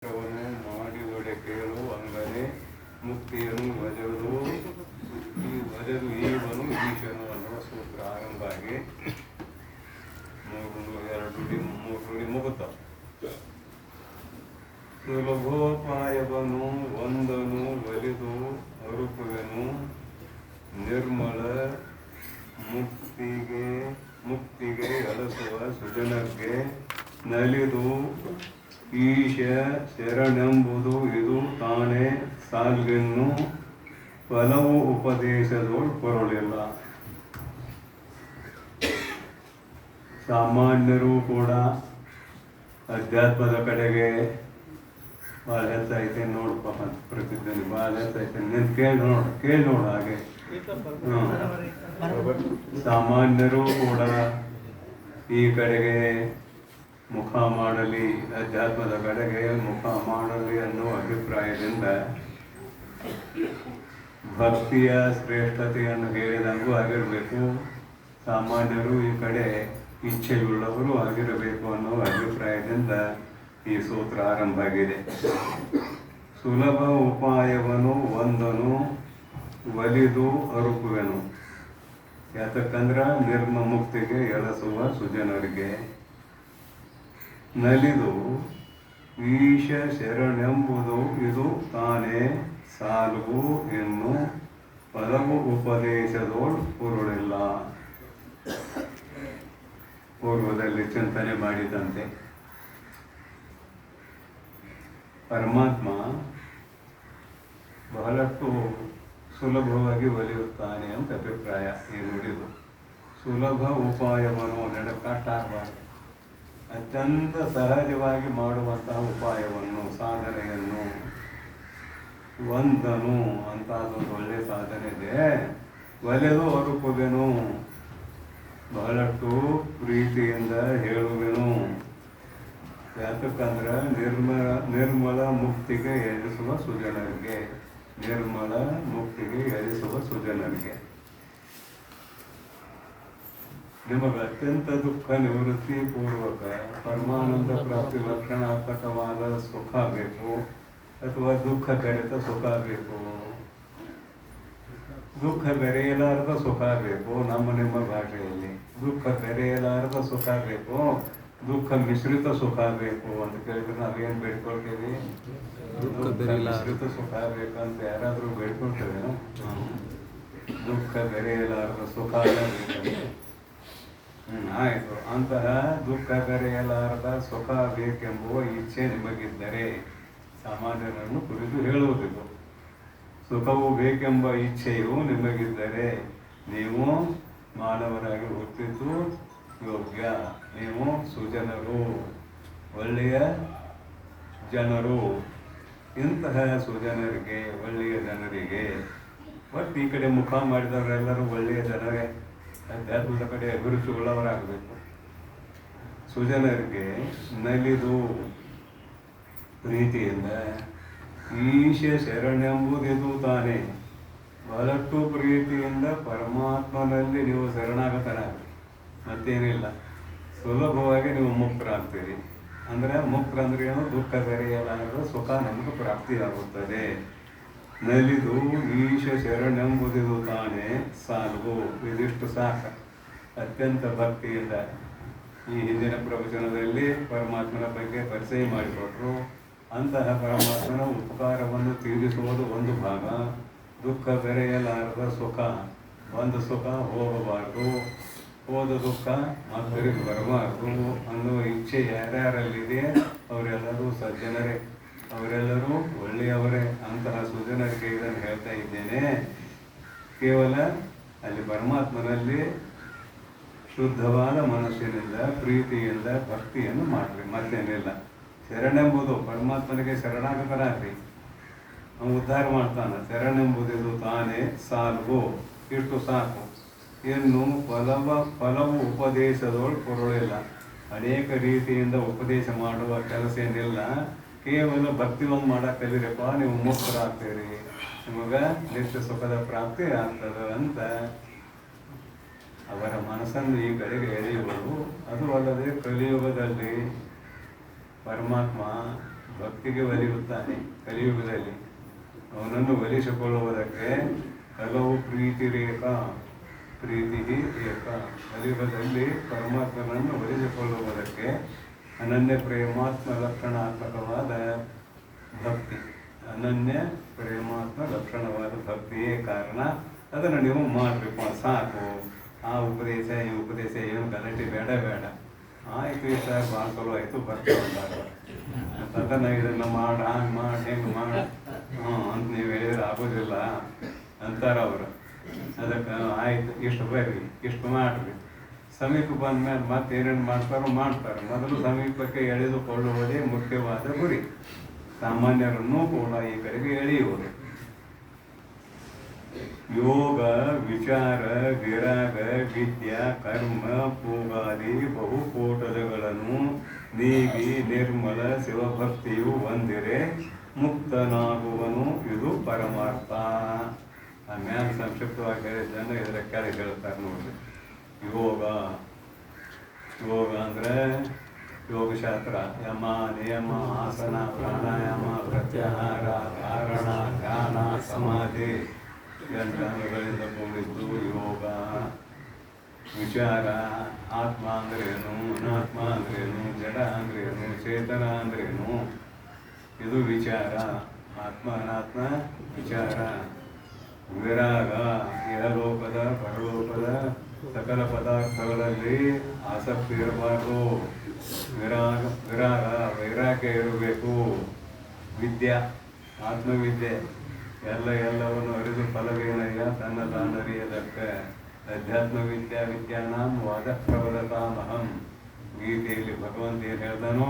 ಮಾಡಿ ಒಡೆ ಕೇಳು ಅಂಗನೆ ಮುಕ್ತಿಯನ್ನು ವಜರು ಈ ವಜರು ಈವನು ಈಶನು ಅನ್ನುವ ಸೂತ್ರ ಆರಂಭ ಆಗಿ 2 ನುಡಿ ಮುಗುತ್ತ. ಸುಲಭೋಪಾಯವನು ಒಂದನು ಒಲಿದು ಅರುಪುವೆನು ನಿರ್ಮಲ ಮುಕ್ತಿಗೆ ಅಲಸುವ ಸುಜನಕ್ಕೆ ನಲಿದು ಈಶ ಶರಣೆಂಬುದು ಇದು ತಾನೇ ಸಾಲ್ಗೆನ್ನು ಫಲವು ಉಪದೇಶದೋಳು ಕೊರಳಿಲ್ಲ. ಸಾಮಾನ್ಯರು ಕೂಡ ಅಧ್ಯಾತ್ಮದ ಕಡೆಗೆ ಭಾಳ ಹೆಚ್ಚೈತೆ ನೋಡಪ್ಪ ಅಂತ ಪ್ರತಿದ್ದಲ್ಲಿ ಭಾಳ ಹೆಚ್ಚೈತೆ ನೀನು ಕೇಳಿ ನೋಡು ಹಾಗೆ. ಸಾಮಾನ್ಯರು ಕೂಡ ಈ ಕಡೆಗೆ ಮುಖ ಮಾಡಲಿ, ಅಧ್ಯಾತ್ಮದ ಕಡೆಗೆ ಮುಖ ಮಾಡಲಿ ಅನ್ನುವ ಅಭಿಪ್ರಾಯದಿಂದ ಭಕ್ತಿಯ ಶ್ರೇಷ್ಠತೆಯನ್ನು ಹೇಳಿದಂಗೂ ಆಗಿರಬೇಕು. ಸಾಮಾನ್ಯರು ಈ ಕಡೆ ಇಚ್ಛೆಯುಳ್ಳವರು ಆಗಿರಬೇಕು ಅನ್ನೋ ಅಭಿಪ್ರಾಯದಿಂದ ಈ ಸೂತ್ರ ಆರಂಭ ಆಗಿದೆ. ಸುಲಭ ಉಪಾಯವನ್ನು ಒಂದನು ಒಲಿದು ಅರುಪುವೆನು. ಯಾತಕ್ಕಂದ್ರೆ ಮುಕ್ತಿಗೆ ಎಳಸುವ ಸುಜನರಿಗೆ ನಲಿದು ಈಶ ಶರಣೆಂಬುದು ಇದು ತಾನೇ ಸಾಲುವು ಇನ್ನು ಫಲವು ಉಪದೇಶದೋಳು ಪುರುಳಿಲ್ಲ. ಪೂರ್ವದಲ್ಲಿ ಚಿಂತನೆ ಮಾಡಿದಂತೆ ಪರಮಾತ್ಮ ಬಹಳಷ್ಟು ಸುಲಭವಾಗಿ ಒಲಿಯುತ್ತಾನೆ ಅಂತ ಅಭಿಪ್ರಾಯ. ಈ ನುಡಿದು ಸುಲಭ ಉಪಾಯವನ್ನು ನಡಕಾಟಾಗಬಾರದು. ಅತ್ಯಂತ ಸಹಜವಾಗಿ ಮಾಡುವಂತಹ ಉಪಾಯವನ್ನು, ಸಾಧನೆಯನ್ನು ಒಂದನು ಅಂತ ಅದೊಂದು ಒಳ್ಳೆಯ ಸಾಧನೆ ಇದೆ. ಒಲೆದು ಅರುಪುವೆನು, ಬಹಳಷ್ಟು ಪ್ರೀತಿಯಿಂದ ಹೇಳುವೆನು. ಯಾತಕ್ಕಂದ್ರೆ ನಿರ್ಮಲ ಮುಕ್ತಿಗೆ ಎಳಿಸುವ ಸುಜನರಿಗೆ, ನಿರ್ಮಲ ಮುಕ್ತಿಗೆ ಎಳಿಸುವ ಸುಜನರಿಗೆ. ನಿಮಗೆ ಅತ್ಯಂತ ದುಃಖ ನಿವೃತ್ತಿ ಪೂರ್ವಕ ಪರಮಾನಂದ ಪ್ರಾಪ್ತಿ ಲಕ್ಷಣಾತ್ಮಕವಾದ ಸುಖ ಬೇಕು ಅಥವಾ ದುಃಖ ಬೆರೆತ ಸುಖ ಬೇಕು? ದುಃಖ ಬೆರೆಯಲಾರದ ಸುಖ ಬೇಕು. ನಿಮ್ಮ ಭಾಷೆಯಲ್ಲಿ ದುಃಖ ಬೆರೆಯಲಾರದ ಸುಖ ಬೇಕು, ದುಃಖ ಮಿಶ್ರಿತ ಸುಖ ಬೇಕು ಅಂತ ಕೇಳಿದ್ರೆ ನಾವೇನು ಬೇಡ್ಕೊಳ್ತೀವಿ? ಮಿಶ್ರಿತ ಸುಖ ಬೇಕಂತ ಯಾರಾದರೂ ಬೇಡ್ಕೊಳ್ತೇವೆ? ದುಃಖ ಬೆರೆಯಲಾರದ ಸುಖ ಬೇಕಂತ. ಆಯಿತು. ಅಂತಹ ದುಃಖ ಬೆರೆಯಲಾರದ ಸುಖ ಬೇಕೆಂಬುವ ಇಚ್ಛೆ ನಿಮಗಿದ್ದರೆ ಸಾಮಾನ್ಯರನ್ನು ಕುರಿತು ಹೇಳುವುದಿಲ್ಲ. ಸುಖವು ಬೇಕೆಂಬ ಇಚ್ಛೆಯು ನಿಮಗಿದ್ದರೆ ನೀವು ಮಾನವರಾಗಿ ಹುಟ್ಟಿದ್ದು ಯೋಗ್ಯ. ನೀವು ಸುಜನರು, ಒಳ್ಳೆಯ ಜನರು. ಇಂತಹ ಸುಜನರಿಗೆ, ಒಳ್ಳೆಯ ಜನರಿಗೆ, ಒಟ್ಟು ಈ ಕಡೆ ಮುಖ ಮಾಡಿದವರೆಲ್ಲರೂ ಒಳ್ಳೆಯ ಜನರೇ, ಅಧ್ಯಾತ್ಮದ ಕಡೆ ಅಭಿರುಚಿ ಉಳ್ಳವರಾಗಬೇಕು. ಸುಜನರಿಗೆ ನಲಿದು ಪ್ರೀತಿಯಿಂದ ಈಶ ಶರಣೆಂಬುದಿದು ತಾನೇ. ಬಹಳಷ್ಟು ಪ್ರೀತಿಯಿಂದ ಪರಮಾತ್ಮನಲ್ಲಿ ನೀವು ಶರಣಾಗತರಾಗಿ ಮತ್ತೇನಿಲ್ಲ. ಸುಲಭವಾಗಿ ನೀವು ಮುಕ್ತರಾಗ್ತೀರಿ. ಅಂದರೆ ಮುಕ್ತರಂದ್ರೆ ಏನು? ದುಃಖ ಬೆರೆಯಲಾಗದ ಸುಖ ನಮಗೆ ಪ್ರಾಪ್ತಿಯಾಗುತ್ತದೆ. ನಲಿದು ಈಶ ಶರಣೆಂಬುದಿದು ತಾನೇ ಸಾಲುವು. ಇದಿಷ್ಟು ಸಾಕ. ಅತ್ಯಂತ ಭಕ್ತಿಯಿಂದ ಈ ಹಿಂದಿನ ಪ್ರವಚನದಲ್ಲಿ ಪರಮಾತ್ಮನ ಬಗ್ಗೆ ಪರಿಚಯ ಮಾಡಿಕೊಟ್ರು. ಅಂತಹ ಪರಮಾತ್ಮನ ಉಪಕಾರವನ್ನು ತೀರಿಸುವುದು ಒಂದು ಭಾಗ. ದುಃಖ ಬೆರೆಯಲಾರದ ಸುಖ, ಒಂದು ಸುಖ ಹೋಗಬಾರ್ದು, ಹೋದ ದುಃಖ ಮತ್ತೊರಿಗೆ ಬರಬಾರ್ದು ಅನ್ನುವ ಇಚ್ಛೆ ಯಾರ್ಯಾರಲ್ಲಿದೆ ಅವರೆಲ್ಲರೂ ಸಜ್ಜನರೇ, ಅವರೆಲ್ಲರೂ ಒಳ್ಳೆಯವರೇ. ಅಂತಹ ಸುಜನರಿಗೆ ಇದನ್ನು ಹೇಳ್ತಾ ಇದ್ದೇನೆ. ಕೇವಲ ಅಲ್ಲಿ ಪರಮಾತ್ಮನಲ್ಲಿ ಶುದ್ಧವಾದ ಮನಸ್ಸಿನಿಂದ, ಪ್ರೀತಿಯಿಂದ ಭಕ್ತಿಯನ್ನು ಮಾಡ್ರಿ, ಮತ್ತೇನಿಲ್ಲ. ಶರಣೆಂಬುದು ಪರಮಾತ್ಮನಿಗೆ ಶರಣಾಗತರಾಗ್ರಿ, ಅವನು ಉದ್ಧಾರ ಮಾಡ್ತಾನೆ. ಶರಣೆಂಬುದಿದು ತಾನೇ ಸಾಲುವು. ಇಷ್ಟು ಸಾಕು. ಇನ್ನು ಫಲವು ಉಪದೇಶದೋಳು ಪುರುಳಿಲ್ಲ. ಅನೇಕ ರೀತಿಯಿಂದ ಉಪದೇಶ ಮಾಡುವ ಕೆಲಸ ಏನಿಲ್ಲ. ಕೇವಲ ಭಕ್ತಿ ಒಂದು ಮಾಡಕ್ಕೆ ಕಲೀರಪ್ಪ, ನೀವು ಮುಕ್ತರಾಗ್ತೀರಿ, ನಿಮಗೆ ನಿತ್ಯ ಸುಖದ ಪ್ರಾಪ್ತಿ ಆಗ್ತದೆ ಅಂತ ಅವರ ಮನಸ್ಸನ್ನು ಈ ಕಡೆಗೆ ಎಳೆಯುವುದು. ಅದು ಅಲ್ಲದೆ ಕಲಿಯುಗದಲ್ಲಿ ಪರಮಾತ್ಮ ಭಕ್ತಿಗೆ ಒಲಿಯುತ್ತಾನೆ ಕಲಿಯುಗದಲ್ಲಿ. ಅವನನ್ನು ಒಲಿಸಿಕೊಳ್ಳುವುದಕ್ಕೆ ಹಲವು ಪ್ರೀತಿ ಏಕ ಕಲಿಯುಗದಲ್ಲಿ ಪರಮಾತ್ಮನನ್ನು ಒಲಿಸಿಕೊಳ್ಳುವುದಕ್ಕೆ ಅನನ್ಯ ಪ್ರೇಮಾತ್ಮ ಲಕ್ಷಣಾತ್ಮಕವಾದ ಭಕ್ತಿ, ಅನನ್ಯ ಪ್ರೇಮಾತ್ಮ ಲಕ್ಷಣವಾದ ಭಕ್ತಿಯೇ ಕಾರಣ. ಅದನ್ನು ನೀವು ಮಾಡಬೇಕು, ಸಾಕು. ಆ ಉಪದೇಶ ಈ ಉಪದೇಶ ಏನು ಗಲಾಟೆ ಬೇಡ. ಆಯಿತು ಈ ಸರ್ ಭಾಳ ಚಲೋ ಆಯಿತು ಬರ್ತಾ ಉಂಟಾಗ ಅದನ್ನು ಇದನ್ನು ಮಾಡಿ ಹಂಗೆ ಮಾಡಿ ಹೆಂಗೆ ಮಾಡಿ ಅಂತ ನೀವು ಹೇಳಿದ್ರೆ ಆಗೋದಿಲ್ಲ ಅಂತಾರ ಅವರು. ಅದಕ್ಕೆ ಆಯ್ತು ಇಷ್ಟು ಬರ್ರಿ ಇಷ್ಟು ಮಾಡಿರಿ, ಸಮೀಪ ಬಂದ್ಮೇಲೆ ಮತ್ತೆ ಏನೇನು ಮಾಡ್ತಾರೆ. ಮೊದಲು ಸಮೀಪಕ್ಕೆ ಎಳೆದುಕೊಳ್ಳುವುದೇ ಮುಖ್ಯವಾದ ಗುರಿ. ಸಾಮಾನ್ಯರನ್ನೂ ಕೂಡ ಈ ಕಡೆಗೆ ಎಳೆಯುವುದು. ಯೋಗ ವಿಚಾರ ವಿರಾಗ ವಿದ್ಯಾ ಕರ್ಮ ಪೂಗಾದಿ ಬಹುಕೋಟಗಳನ್ನು ನೀಗಿ ನಿರ್ಮಲ ಶಿವಭಕ್ತಿಯು ಒಂದಿರೆ ಮುಕ್ತನಾಗುವನು, ಇದು ಪರಮಾರ್ಥ. ಆಮೇಲೆ ಸಂಕ್ಷಿಪ್ತವಾಗಿ ಹೇಳಿದ್ದನ್ನು ಇದರ ಕೆಳಗೆ ಹೇಳ್ತಾರೆ ನೋಡ್ರಿ. ಯೋಗ ಅಂದರೆ ಯೋಗಶಾಸ್ತ್ರ, ಯಮ ನಿಯಮ ಆಸನ ಪ್ರಾಣಾಯಾಮ ಪ್ರತ್ಯಾಹಾರ ಧಾರಣ ಧ್ಯಾನ ಸಮಾಧಿ ಯಂತ್ರಗಳಿಂದ ಕೂಡಿದ್ದು ಯೋಗ. ವಿಚಾರ, ಆತ್ಮ ಅಂದ್ರೇನು, ಅನಾತ್ಮ ಅಂದ್ರೇನು, ಜಡ ಅಂದ್ರೇನು, ಚೇತನ ಅಂದ್ರೇನು, ಇದು ವಿಚಾರ. ಆತ್ಮ ಅನಾತ್ಮ ವಿಚಾರ. ವಿರಾಗ, ಇಹಲೋಕದ ಪರಲೋಕದ ಸಕಲ ಪದಾರ್ಥಗಳಲ್ಲಿ ಆಸಕ್ತಿ ಇರಬಾರ್ದು. ವೈರಾಗ್ಯ ಇರಬೇಕು. ವಿದ್ಯಾ, ಆತ್ಮವಿದ್ಯೆ, ಎಲ್ಲವನ್ನು ಅರಿದು ಫಲವೇನಯ್ಯ ತನ್ನ ತಾನರಿಯದಕ್ಕೆ. ಅಧ್ಯಾತ್ಮ ವಿದ್ಯಾನಾಂ ವಾದ ಪ್ರಬಲತಾಮಹಂ. ಗೀತೆಯಲ್ಲಿ ಭಗವಂತ ಏನು ಹೇಳ್ತಾನೋ,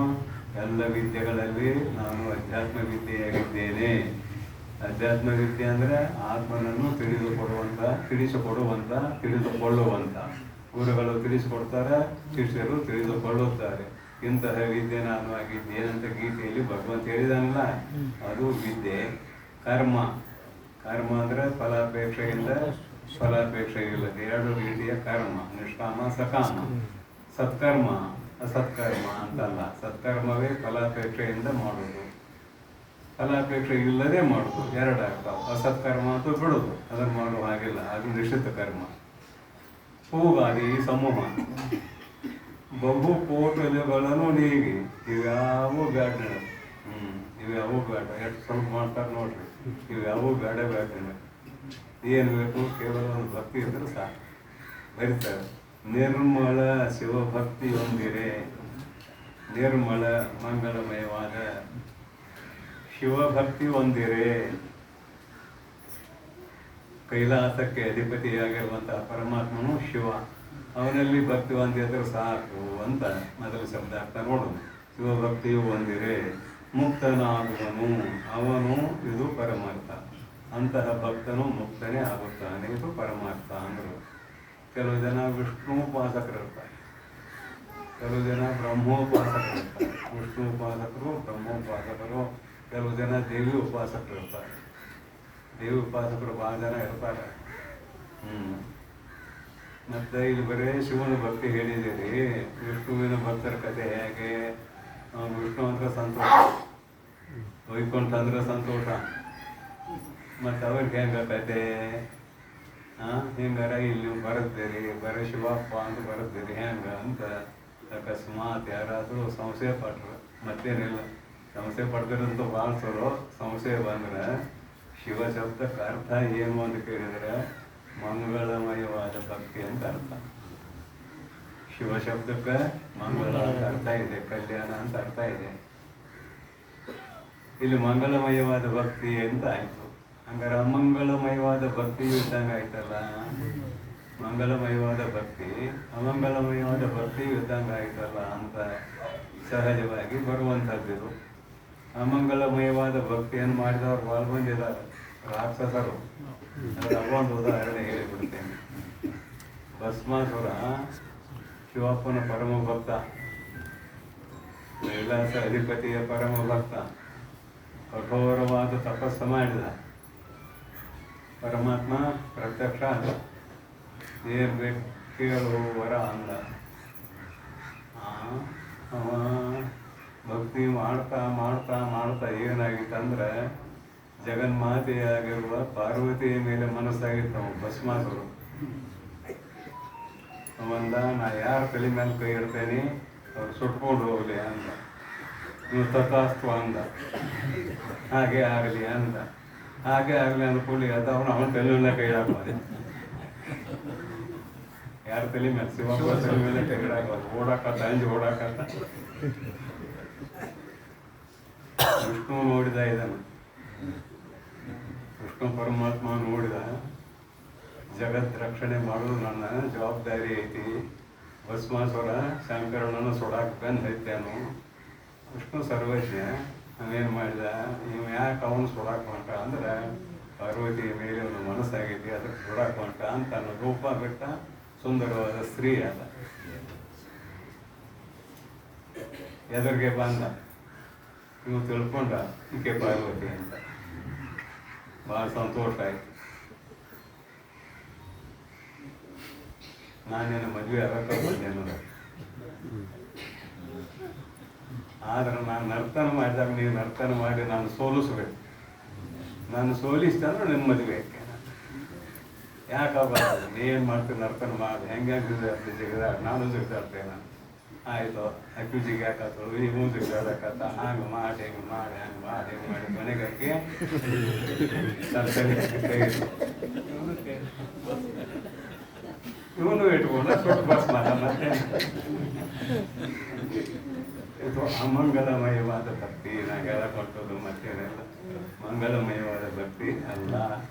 ಎಲ್ಲ ವಿದ್ಯೆಗಳಲ್ಲಿ ನಾನು ಅಧ್ಯಾತ್ಮ ವಿದ್ಯೆಯಾಗಿದ್ದೇನೆ. ಅಧ್ಯಾತ್ಮ ವಿದ್ಯೆ ಅಂದರೆ ಆತ್ಮನನ್ನು ತಿಳಿದುಕೊಳ್ಳುವಂಥ. ಗುರುಗಳು ತಿಳಿಸಿಕೊಡ್ತಾರೆ, ಶಿಷ್ಯರು ತಿಳಿದುಕೊಳ್ಳುತ್ತಾರೆ. ಇಂತಹ ವಿದ್ಯೆ ನಾನು ಆಗಿದ್ದೇನಂತ ಗೀತೆಯಲ್ಲಿ ಭಗವಂತ ಹೇಳಿದಾನಲ್ಲ, ಅದು ವಿದ್ಯೆ. ಕರ್ಮ ಅಂದರೆ ಫಲಾಪೇಕ್ಷೆ ಇಲ್ಲದೆ ಎರಡು ರೀತಿಯ ಕರ್ಮ, ನಿಷ್ಕಾಮ ಸಕಾಮ. ಸತ್ಕರ್ಮ ಅಸತ್ಕರ್ಮ ಅಂತಲ್ಲ. ಸತ್ಕರ್ಮವೇ ಫಲಾಪೇಕ್ಷೆಯಿಂದ ಮಾಡೋದು, ಫಲಾಪೇಕ್ಷೆ ಇಲ್ಲದೆ ಮಾಡೋದು ಎರಡಾಗ್ತಾವೆ. ಅಸತ್ಕರ್ಮ ಅಂತೂ ಬಿಡೋದು, ಅದನ್ನು ಮಾಡುವ ಹಾಗಿಲ್ಲ, ಅದು ನಿಶ್ಚಿತ ಕರ್ಮ. ಹೂಗಾದಿ ಸಮೂಹ ಬಹುಕೋಟಗಳನ್ನು ನೀಗಿ ಇವ್ಯಾವೂ ಬೇಡ. ಇವ್ಯಾವೂ ಬೇಡ. ಎಷ್ಟು ಸ್ವಲ್ಪ ಮಾಡ್ತಾರೆ ನೋಡ್ರಿ. ಇವ್ಯಾವೂ ಬೇಡ. ಏನು ಬೇಕು? ಕೇವಲ ಒಂದು ಭಕ್ತಿ ಇದ್ರೆ ಸಾಕು. ಬರೀತಾರೆ, ನಿರ್ಮಲ ಶಿವಭಕ್ತಿ ಹೊಂದಿರೆ. ನಿರ್ಮಲ ಮಂಗಳಮಯವಾದ ಶಿವಭಕ್ತಿ ಹೊಂದಿರೆ. ಕೈಲಾಸಕ್ಕೆ ಅಧಿಪತಿಯಾಗಿರುವಂತಹ ಪರಮಾತ್ಮನು ಶಿವ. ಅವನಲ್ಲಿ ಭಕ್ತಿ ಹೊಂದಿದ್ರೆ ಸಾಕು ಅಂತ ಮೊದಲ ಶಬ್ದ ಅರ್ಥ ನೋಡೋಣ. ಶಿವಭಕ್ತಿಯು ಹೊಂದಿರೆ ಮುಕ್ತನಾಗುವನು, ಅವನು, ಇದು ಪರಮಾರ್ಥ. ಅಂತಹ ಭಕ್ತನು ಮುಕ್ತನೇ ಆಗುತ್ತಾನೆ, ಇದು ಪರಮಾರ್ಥ ಅಂದರು. ಕೆಲವು ಜನ ವಿಷ್ಣುಪಾಸಕರಿರ್ತಾರೆ, ಕೆಲವು ಜನ ಬ್ರಹ್ಮೋಪಾಸಕರಿರ್ತಾರೆ. ವಿಷ್ಣು ಉಪಾಸಕರು, ಬ್ರಹ್ಮೋಪಾಸಕರು, ಕೆಲವು ಜನ ದೇವಿ ಉಪಾಸಕರು ಇರ್ತಾರೆ. ದೇವಿ ಉಪಾಸಕರು ಭಾಳ ಜನ ಇರ್ತಾರೆ. ಮತ್ತು ಇಲ್ಲಿ ಬರೀ ಶಿವನ ಭಕ್ತಿ ಹೇಳಿದ್ದೀರಿ. ವಿಷ್ಣುವಿನ ಭಕ್ತರ ಕಥೆ ಹೇಗೆ? ವಿಷ್ಣು ಅಂದ್ರೆ ಸಂತೋಷ, ವೈಕುಂಠ ಅಂದ್ರೆ ಸಂತೋಷ. ಮತ್ತು ಅವ್ರಿಗೆ ಹೆಂಗೆ ಕತೆ? ಹಿಂಗಾರ ಇಲ್ಲಿ ನೀವು ಬರುತ್ತೀರಿ, ಬರೀ ಶಿವಪ್ಪ ಅಂತ ಬರುತ್ತೀರಿ ಹೆಂಗೆ ಅಂತ ಅಕಸ್ಮಾತ್ ಯಾರಾದರೂ ಸಂಶಯ ಪಟ್ರು, ಮತ್ತೇನಿಲ್ಲ. ಸಂಶಯ ಪಡ್ದಿರಂತೂ ಭಾಳ ಚಲೋ. ಸಂಶಯ ಬಂದ್ರೆ ಶಿವ ಶಬ್ದಕ್ಕೆ ಅರ್ಥ ಏನು ಅಂತ ಕೇಳಿದರೆ ಮಂಗಳಮಯವಾದ ಭಕ್ತಿ ಅಂತ ಅರ್ಥ. ಶಿವ ಶಬ್ದಕ್ಕೆ ಮಂಗಳ ಅಂತ ಅರ್ಥ ಇದೆ, ಕಲ್ಯಾಣ ಅಂತ ಅರ್ಥ ಇದೆ. ಇಲ್ಲಿ ಮಂಗಳಮಯವಾದ ಭಕ್ತಿ ಅಂತ ಆಯಿತು. ಹಂಗಾರೆ ಅಮಂಗಳಮಯವಾದ ಭಕ್ತಿಯು ಇದ್ದಂಗೆ ಆಯ್ತಲ್ಲ. ಮಂಗಳಮಯವಾದ ಭಕ್ತಿ ಅಮಂಗಳಮಯವಾದ ಭಕ್ತಿಯು ಇದ್ದಂಗೆ ಆಯ್ತಲ್ಲ ಅಂತ ಸಹಜವಾಗಿ ಬರುವಂಥದ್ದು. ಅಮಂಗಳಮಯವಾದ ಭಕ್ತಿಯನ್ನು ಮಾಡಿದವರು ಭಾಳ ಬಂದಿದ್ದಾರೆ, ರಾಕ್ಷಸರು. ಅದರ ಒಂದು ಉದಾಹರಣೆ ಹೇಳಿಬಿಡ್ತೇನೆ. ಭಸ್ಮಾಸುರ ಶಿವಪ್ಪನ ಪರಮ ಭಕ್ತ, ಕೈಲಾಸ ಅಧಿಪತಿಯ ಪರಮ ಭಕ್ತ. ಕಠೋರವಾದ ತಪಸ್ಸು ಮಾಡಿದ. ಪರಮಾತ್ಮ ಪ್ರತ್ಯಕ್ಷ ಅಲ್ಲ, ಏನು ಬೇಕು ಕೇಳು ವರ ಅಂದ. ಅವ ಭಕ್ತಿ ಮಾಡ್ತಾ ಮಾಡ್ತಾ ಮಾಡ್ತಾ ಏನಾಗಿತ್ತಂದ್ರೆ ಜಗನ್ಮಾತೆಯಾಗಿರುವ ಪಾರ್ವತಿಯ ಮೇಲೆ ಮನಸ್ಸಾಗಿತ್ತು ನಾವು ಭಸ್ಮಾಸುರು. ಅವಂದ ನಾ ಯಾರ ತಲೆ ಮೇಲೆ ಕೈ ಇಡ್ತೇನೆ ಅವ್ರು ಸುಟ್ಕೊಂಡು ಹೋಗ್ಲಿ ಅಂದ. ನೀವು ತಥಾಸ್ತು ಅಂದ. ಹಾಗೆ ಆಗಲಿ ಅಂದ. ಹಾಗೆ ಆಗಲಿ ಅಂದ್ಕೊಳ್ಳಿ ಅದು ಅವನ ತಲೆ ಮೇಲೆ ಕೈ ಹಾಕೋದು. ಯಾರ ತಲೆ ಮೇಲೆ? ಶಿವಪ್ಪ ತಲೆ ಮೇಲೆ ಕೈ ಇಡಾಕೋದು. ಓಡಾಕತ್ತ ಅಂಜಿ ಓಡಾಕತ್ತ. ವಿಷ್ಣು ನೋಡಿದ ಇದನ್ನು. ವಿಷ್ಣು ಪರಮಾತ್ಮ ನೋಡಿದ, ಜಗತ್ ರಕ್ಷಣೆ ಮಾಡೋದು ನನ್ನ ಜವಾಬ್ದಾರಿ ಐತಿ. ಭಸ್ಮಾಸುರ ಶಂಕರನನ್ನು ಸುಡಾಕ್ ಬಂದು ಐತೇನು. ವಿಷ್ಣು ಸರ್ವಜ್ಞ. ಅವನೇನು ಮಾಡಿದ, ನೀವು ಯಾಕೆ ಅವನು ಸುಡಾಕ್ ಹೊಂಟ ಅಂದ್ರೆ ಪಾರ್ವತಿಯ ಮೇಲೆ ಒಂದು ಮನಸ್ಸಾಗೈತಿ, ಅದಕ್ಕೆ ಸುಡಾಕ್ ಹೊಂಟ ಅಂತ ಅನ್ನೋ ರೂಪ ಬಿಟ್ಟ. ಸುಂದರವಾದ ಸ್ತ್ರೀ ಅದ. ಎದುರಿಗೆ ಬಂದ. ನೀವು ತಿಳ್ಕೊಂಡ ಈಕೆ ಪಾರ್ವತಿ ಅಂತ. ಭಾಳ ಸಂತೋಷ ಆಯ್ತು. ನಾನೇನು ಮದುವೆ ಆಗಕ್ಕೆ ಬಂದೇನು. ಆದ್ರೆ ನಾನು ನರ್ತನ ಮಾಡಿದಾಗ ನೀವು ನರ್ತನ ಮಾಡಿ ನಾನು ಸೋಲಿಸ್ಬೇಕು. ನಾನು ಸೋಲಿಸ್ತಾನು ನಿನ್ನ ಮದುವೆ ಆಕೆ. ಯಾಕಾಗಲ್ಲ, ನೀನು ಮಾಡ್ತೀನಿ ನರ್ತನ ಮಾಡಿ ಹೆಂಗೆ ಜಿಗಿದಾಡ ನಾನು ಜಿಗಿದಾಡ್ತೇನೆ. ಆಯಿತು, ಅಕ್ಯೂಜಿಗೆ ಯಾಕತ್ತಳು ಇವನು ಜಿಗಿದಾಡಕತ್ತ. ಹಂಗೆ ಮಾಡಿ ಹೆಂಗೆ ಮಾಡಿ ಹಂಗೆ ಮಾಡಿ ಹೆಂಗೆ ಮಾಡಿ ಮನೆಗೆ ಹಾಕಿ ಇವನು ಇಟ್ಕೊಂಡ ಸುಟ್ಟು ಬಸ್ ಮತ್ತೆ. ಇದು ಅಮಂಗಲಮಯವಾದ ಭಕ್ತಿ. ನಾಗೆಲ್ಲ ಕೊಟ್ಟದು ಮತ್ತೇನೆಲ್ಲ ಮಂಗಲಮಯವಾದ ಭಕ್ತಿ ಅಲ್ಲ.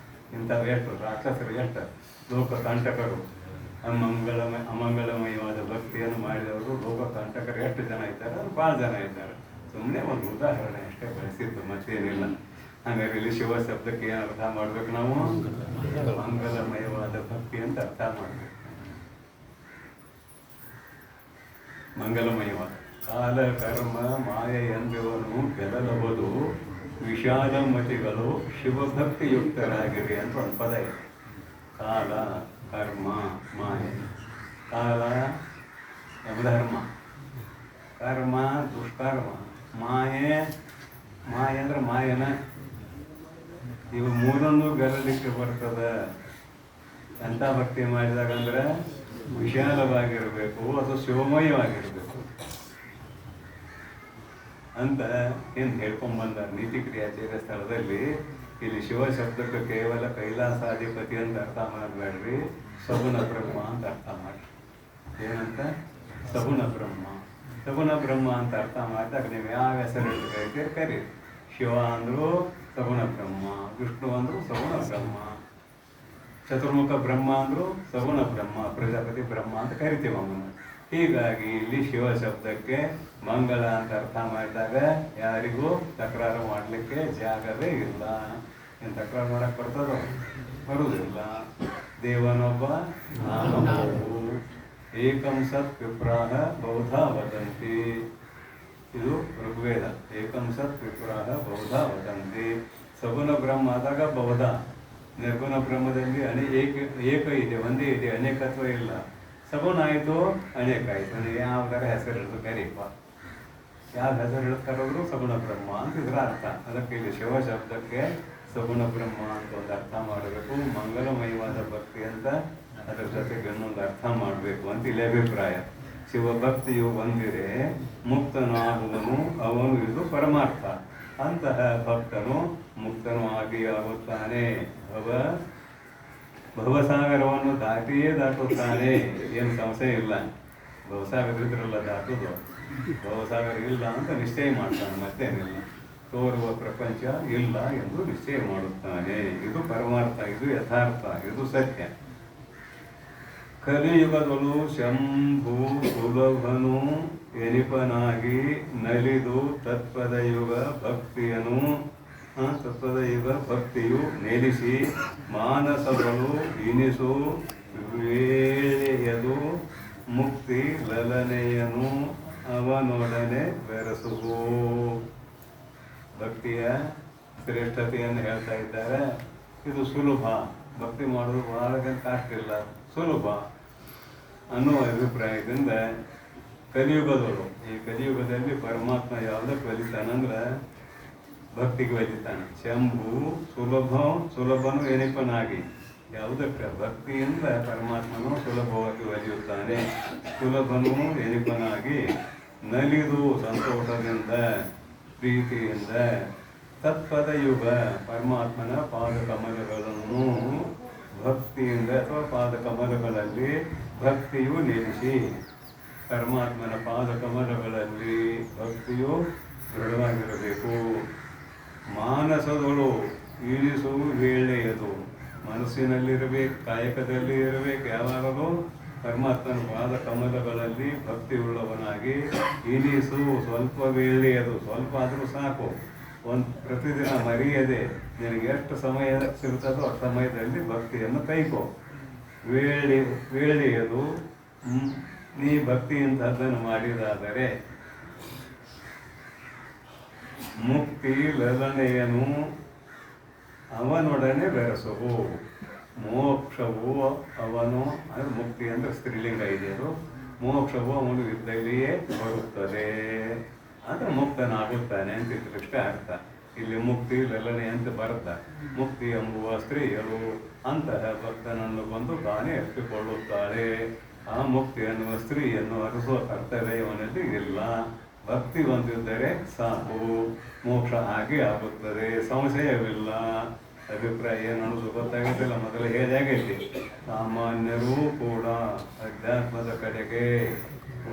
ಇಂಥವು ಎಷ್ಟು ರಾಕ್ಷಸರು, ಎಷ್ಟು ಲೋಕ ಕಂಟಕರು. ಅಮಂಗಲಮಯವಾದ ಭಕ್ತಿಯನ್ನು ಮಾಡಿದವರು ಲೋಕ ಕಂಟಕರು ಎಷ್ಟು ಜನ ಇದ್ದಾರೆ? ಅದು ಭಾಳ ಜನ ಇದ್ದಾರೆ. ಸುಮ್ಮನೆ ಒಂದು ಉದಾಹರಣೆ ಅಷ್ಟೇ ಬಳಸಿದ್ದು, ಮತ್ತೇನಿಲ್ಲ. ಹಾಗಾಗಿ ಇಲ್ಲಿ ಶಿವ ಶಬ್ದಕ್ಕೆ ಏನು ಅರ್ಥ ಮಾಡ್ಬೇಕು ನಾವು? ಮಂಗಲಮಯವಾದ ಭಕ್ತಿ ಅಂತ ಅರ್ಥ ಮಾಡ್ಬೇಕು. ಮಂಗಲಮಯವಾದ ಕಾಲ ಕರ್ಮ ಮಾಯೆ ಎಂಬುವನು ಗೆಲ್ಲಬಹುದು. ವಿಷಾದ ಮತಿಗಳು ಶಿವಭಕ್ತಿಯುಕ್ತರಾಗಿರಿ ಅಂತ ಒಂದು ಪದ ಇದೆ. ಕಾಲ ಕರ್ಮ ಮಾಯೆ. ಕಾಲ ಯಮಧರ್ಮ, ಕರ್ಮ ದುಷ್ಕರ್ಮ, ಮಾಯೆ ಅಂದ್ರೆ ಮಾಯನ. ಇವು ಮೂರನ್ನು ಗೆಲ್ಲಲಿಕ್ಕೆ ಬರ್ತದೆ. ಎಂಥ ಭಕ್ತಿ ಮಾಡಿದಾಗ ಅಂದ್ರೆ ವಿಶಾಲವಾಗಿರಬೇಕು, ಅದು ಶಿವಮಯವಾಗಿರಬೇಕು ಅಂತ ಏನು ಹೇಳ್ಕೊಂಡ್ಬಂದ ನೀತಿ ಕ್ರಿಯಾಚಾರ್ಯ ಸ್ಥಳದಲ್ಲಿ. ಇಲ್ಲಿ ಶಿವ ಶಬ್ದಕ್ಕೆ ಕೇವಲ ಕೈಲಾಸಾಧಿಪತಿ ಅಂತ ಅರ್ಥ ಮಾಡಬೇಡ್ರಿ, ಸಗುಣ ಬ್ರಹ್ಮ ಅಂತ ಅರ್ಥ ಮಾಡಿ. ಏನಂತ? ಸಗುಣ ಬ್ರಹ್ಮ. ಸಗುಣ ಬ್ರಹ್ಮ ಅಂತ ಅರ್ಥ ಮಾಡಿದಾಗ ನೀವು ಯಾವ ಹೆಸರು ಕರಿತೀರಿ ಕರೀರಿ. ಶಿವ ಅಂದ್ರು ಸಗುಣ ಬ್ರಹ್ಮ, ವಿಷ್ಣು ಅಂದ್ರು ಸಗುಣ ಬ್ರಹ್ಮ, ಚತುರ್ಮುಖ ಬ್ರಹ್ಮ ಅಂದ್ರು ಸಗುಣ ಬ್ರಹ್ಮ, ಪ್ರಜಾಪತಿ ಬ್ರಹ್ಮ ಅಂತ ಕರಿತೀವಿ ಅವನು. ಹೀಗಾಗಿ ಇಲ್ಲಿ ಶಿವ ಶಬ್ದಕ್ಕೆ ಮಂಗಲ ಅಂತ ಅರ್ಥ ಮಾಡಿದಾಗ ಯಾರಿಗೂ ತಕರಾರು ಮಾಡಲಿಕ್ಕೆ ಜಾಗವೇ ಇಲ್ಲ. ಏನು ತಕರಾರು ಮಾಡಕ್ಕೆ ಬರ್ತದೋ? ಬರುವುದಿಲ್ಲ. ದೇವನೊಬ್ಬ ನಾನೊಬ್ಬ, ಏಕಂ ಸತ್ ವಿಪ್ರಾಹ ಬಹುಧಾ ವದಂತಿ. ಇದು ಋಗ್ವೇದ. ಏಕಂ ಸತ್ ವಿಪ್ರಾಹ ಬಹುಧಾ ವದಂತಿ. ಸಗುಣ ಬ್ರಹ್ಮ ಆದಾಗ ಬಹುಧ. ನಿರ್ಗುಣ ಬ್ರಹ್ಮದಲ್ಲಿ ಏಕ ಇದೆ, ಒಂದೇ ಇದೆ, ಅನೇಕತ್ವ ಇಲ್ಲ. ಸಗುಣ ಆಯಿತು, ಅನೇಕ ಆಯಿತು. ನೀವು ಯಾವ್ದಾರ ಹೆಸರು ಹಿಡಿದು ಕರೀಪ, ಯಾವ ಹೆಸರು ಹಿಡಿದು ಕರೆದ್ರು ಸಗುಣ ಬ್ರಹ್ಮ ಅಂತ ಇದರ ಅರ್ಥ. ಅದಕ್ಕೆ ಇಲ್ಲಿ ಶಿವ ಶಬ್ದಕ್ಕೆ ಸಗುಣ ಬ್ರಹ್ಮ ಅಂತ ಒಂದು ಅರ್ಥ ಮಾಡಬೇಕು. ಮಂಗಲಮಯವಾದ ಭಕ್ತಿ ಅಂತ ಅದರ ಜೊತೆಗೆ ಇನ್ನೊಂದು ಅರ್ಥ ಮಾಡಬೇಕು ಅಂತ ಇಲ್ಲಿ ಅಭಿಪ್ರಾಯ. ಶಿವಭಕ್ತಿಯು ಬಂದಿರೆ ಮುಕ್ತನಾಗುವನು, ಅವನು ಇದು ಪರಮಾರ್ಥ. ಅಂತಹ ಭಕ್ತನು ಮುಕ್ತನು ಆಗಿ ಆಗುತ್ತಾನೆ. ಭವಸಾಗರವನ್ನು ದಾಟಿಯೇ ದಾಟುತ್ತಾನೆ. ಏನು ಸಂಶಯ ಇಲ್ಲ. ಭವಸಾಗರದ್ರಲ್ಲ ದಾಟುದು. ಭವಸಾಗರ ಇಲ್ಲ ಅಂತ ನಿಶ್ಚಯ ಮಾಡ್ತಾನೆ, ಮತ್ತೇನಿಲ್ಲ. ತೋರುವ ಪ್ರಪಂಚ ಇಲ್ಲ ಎಂದು ನಿಶ್ಚಯ ಮಾಡುತ್ತಾನೆ. ಇದು ಪರಮಾರ್ಥ, ಇದು ಯಥಾರ್ಥ, ಇದು ಸತ್ಯ. ಕಲಿಯುಗದಳು ಶಂಭು ಸುಲಭನು ಎನಿಪನಾಗಿ ನಲಿದು ತತ್ಪದ ಯುಗ ಭಕ್ತಿಯು ನೆಲೆಸಿ ಮಾನಸಗಳು ಇನಿಸು ವೇಳೆಯದು ಮುಕ್ತಿ ಲಲನೆಯನು ಅವನೊಡನೆ ಬೆರೆಸುವು. ಭಕ್ತಿಯ ಶ್ರೇಷ್ಠತೆಯನ್ನು ಹೇಳ್ತಾ ಇದ್ದಾರೆ. ಇದು ಸುಲಭ, ಭಕ್ತಿ ಮಾಡೋದು ಬಹಳ ಕಷ್ಟ ಇಲ್ಲ, ಸುಲಭ ಅನ್ನುವ ಅಭಿಪ್ರಾಯದಿಂದ ಕಲಿಯುಗದವರು ಈ ಕಲಿಯುಗದಲ್ಲಿ ಪರಮಾತ್ಮ ಯಾವುದಕ್ಕೆ ಒಲಿತಾನಂದ್ರೆ ಭಕ್ತಿಗೆ ಒಲಿತಾನೆ. ಶಂಭು ಸುಲಭನು ಎನಿಪನಾಗಿ, ಯಾವುದಕ್ಕೆ ಭಕ್ತಿಯಿಂದ ಪರಮಾತ್ಮನು ಸುಲಭವಾಗಿ ಒಲಿಯುತ್ತಾನೆ. ಸುಲಭನು ಎನಿಪನಾಗಿ ನಲಿದು ಸಂತೋಷದಿಂದ ಪ್ರೀತಿಯಿಂದ ತತ್ಪದ ಯುಗ ಪರಮಾತ್ಮನ ಪಾದಕಮಲಗಳನ್ನು ಭಕ್ತಿಯಿಂದ ಅಥವಾ ಪಾದಕಮಲಗಳಲ್ಲಿ ಭಕ್ತಿಯು ನಿಲ್ಲಿಸಿ, ಪರಮಾತ್ಮನ ಪಾದಕಮಲಗಳಲ್ಲಿ ಭಕ್ತಿಯು ದೃಢವಾಗಿರಬೇಕು. ಮಾನಸದಳು ಇಳಿಸು ವೇಳೆಯದು, ಮನಸ್ಸಿನಲ್ಲಿರಬೇಕು, ಕಾಯಕದಲ್ಲಿ ಇರಬೇಕು. ಯಾವಾಗಲೂ ಪರಮಾತ್ಮನ ಪಾದ ಕಮಲಗಳಲ್ಲಿ ಭಕ್ತಿಯುಳ್ಳವನಾಗಿ ಇಳಿಸು. ಸ್ವಲ್ಪ ವೇಳೆಯದು, ಸ್ವಲ್ಪ ಆದರೂ ಸಾಕು. ಪ್ರತಿದಿನ ಮರೆಯದೆ ನಿನಗೆ ಎಷ್ಟು ಸಮಯ ಸಿಗುತ್ತದೋ ಆ ಸಮಯದಲ್ಲಿ ಭಕ್ತಿಯನ್ನು ಕೈಕೋ. ವೇಳೆಯದು ನೀ ಭಕ್ತಿಯಂತಹದ್ದನ್ನು ಮಾಡಿದಾದರೆ ಮುಕ್ತಿ ಲಲನೆಯನು ಅವನೊಡನೆ ಬೆರೆಸುವು. ಮೋಕ್ಷವು ಅವನು, ಅಂದರೆ ಮುಕ್ತಿ ಅಂದರೆ ಸ್ತ್ರೀಲಿಂಗ ಇದೆಯದು, ಮೋಕ್ಷವು ಅವನು ಇದ್ದಲ್ಲಿಯೇ ಬರುತ್ತದೆ, ಅಂದರೆ ಮುಕ್ತನಾಗುತ್ತಾನೆ ಅಂತ ಇಷ್ಟೇ ಅರ್ಥ. ಇಲ್ಲಿ ಮುಕ್ತಿ ಲಲನೆ ಅಂತ ಬರುತ್ತಾ, ಮುಕ್ತಿ ಎಂಬುವ ಸ್ತ್ರೀಯರು ಅಂತಹ ಭಕ್ತನನ್ನು ಬಂದು ತಾನೇ ಎತ್ತಿಕೊಳ್ಳುತ್ತಾಳೆ. ಆ ಮುಕ್ತಿ ಎನ್ನುವ ಸ್ತ್ರೀಯನ್ನು ಅರಿಸುವ ಕರ್ತವ್ಯ ಅವನಲ್ಲಿ ಇಲ್ಲ. ಭಕ್ತಿ ಹೊಂದಿದ್ದರೆ ಸಾಕು, ಮೋಕ್ಷ ಹಾಗೆ ಆಗುತ್ತದೆ, ಸಂಶಯವಿಲ್ಲ. ಅಭಿಪ್ರಾಯ ಏನು ಅನ್ನೋದು ಗೊತ್ತಾಗೋದಿಲ್ಲ, ಮೊದಲು ಹೇಗಾಗೈತಿ. ಸಾಮಾನ್ಯರೂ ಕೂಡ ಅಧ್ಯಾತ್ಮದ ಕಡೆಗೆ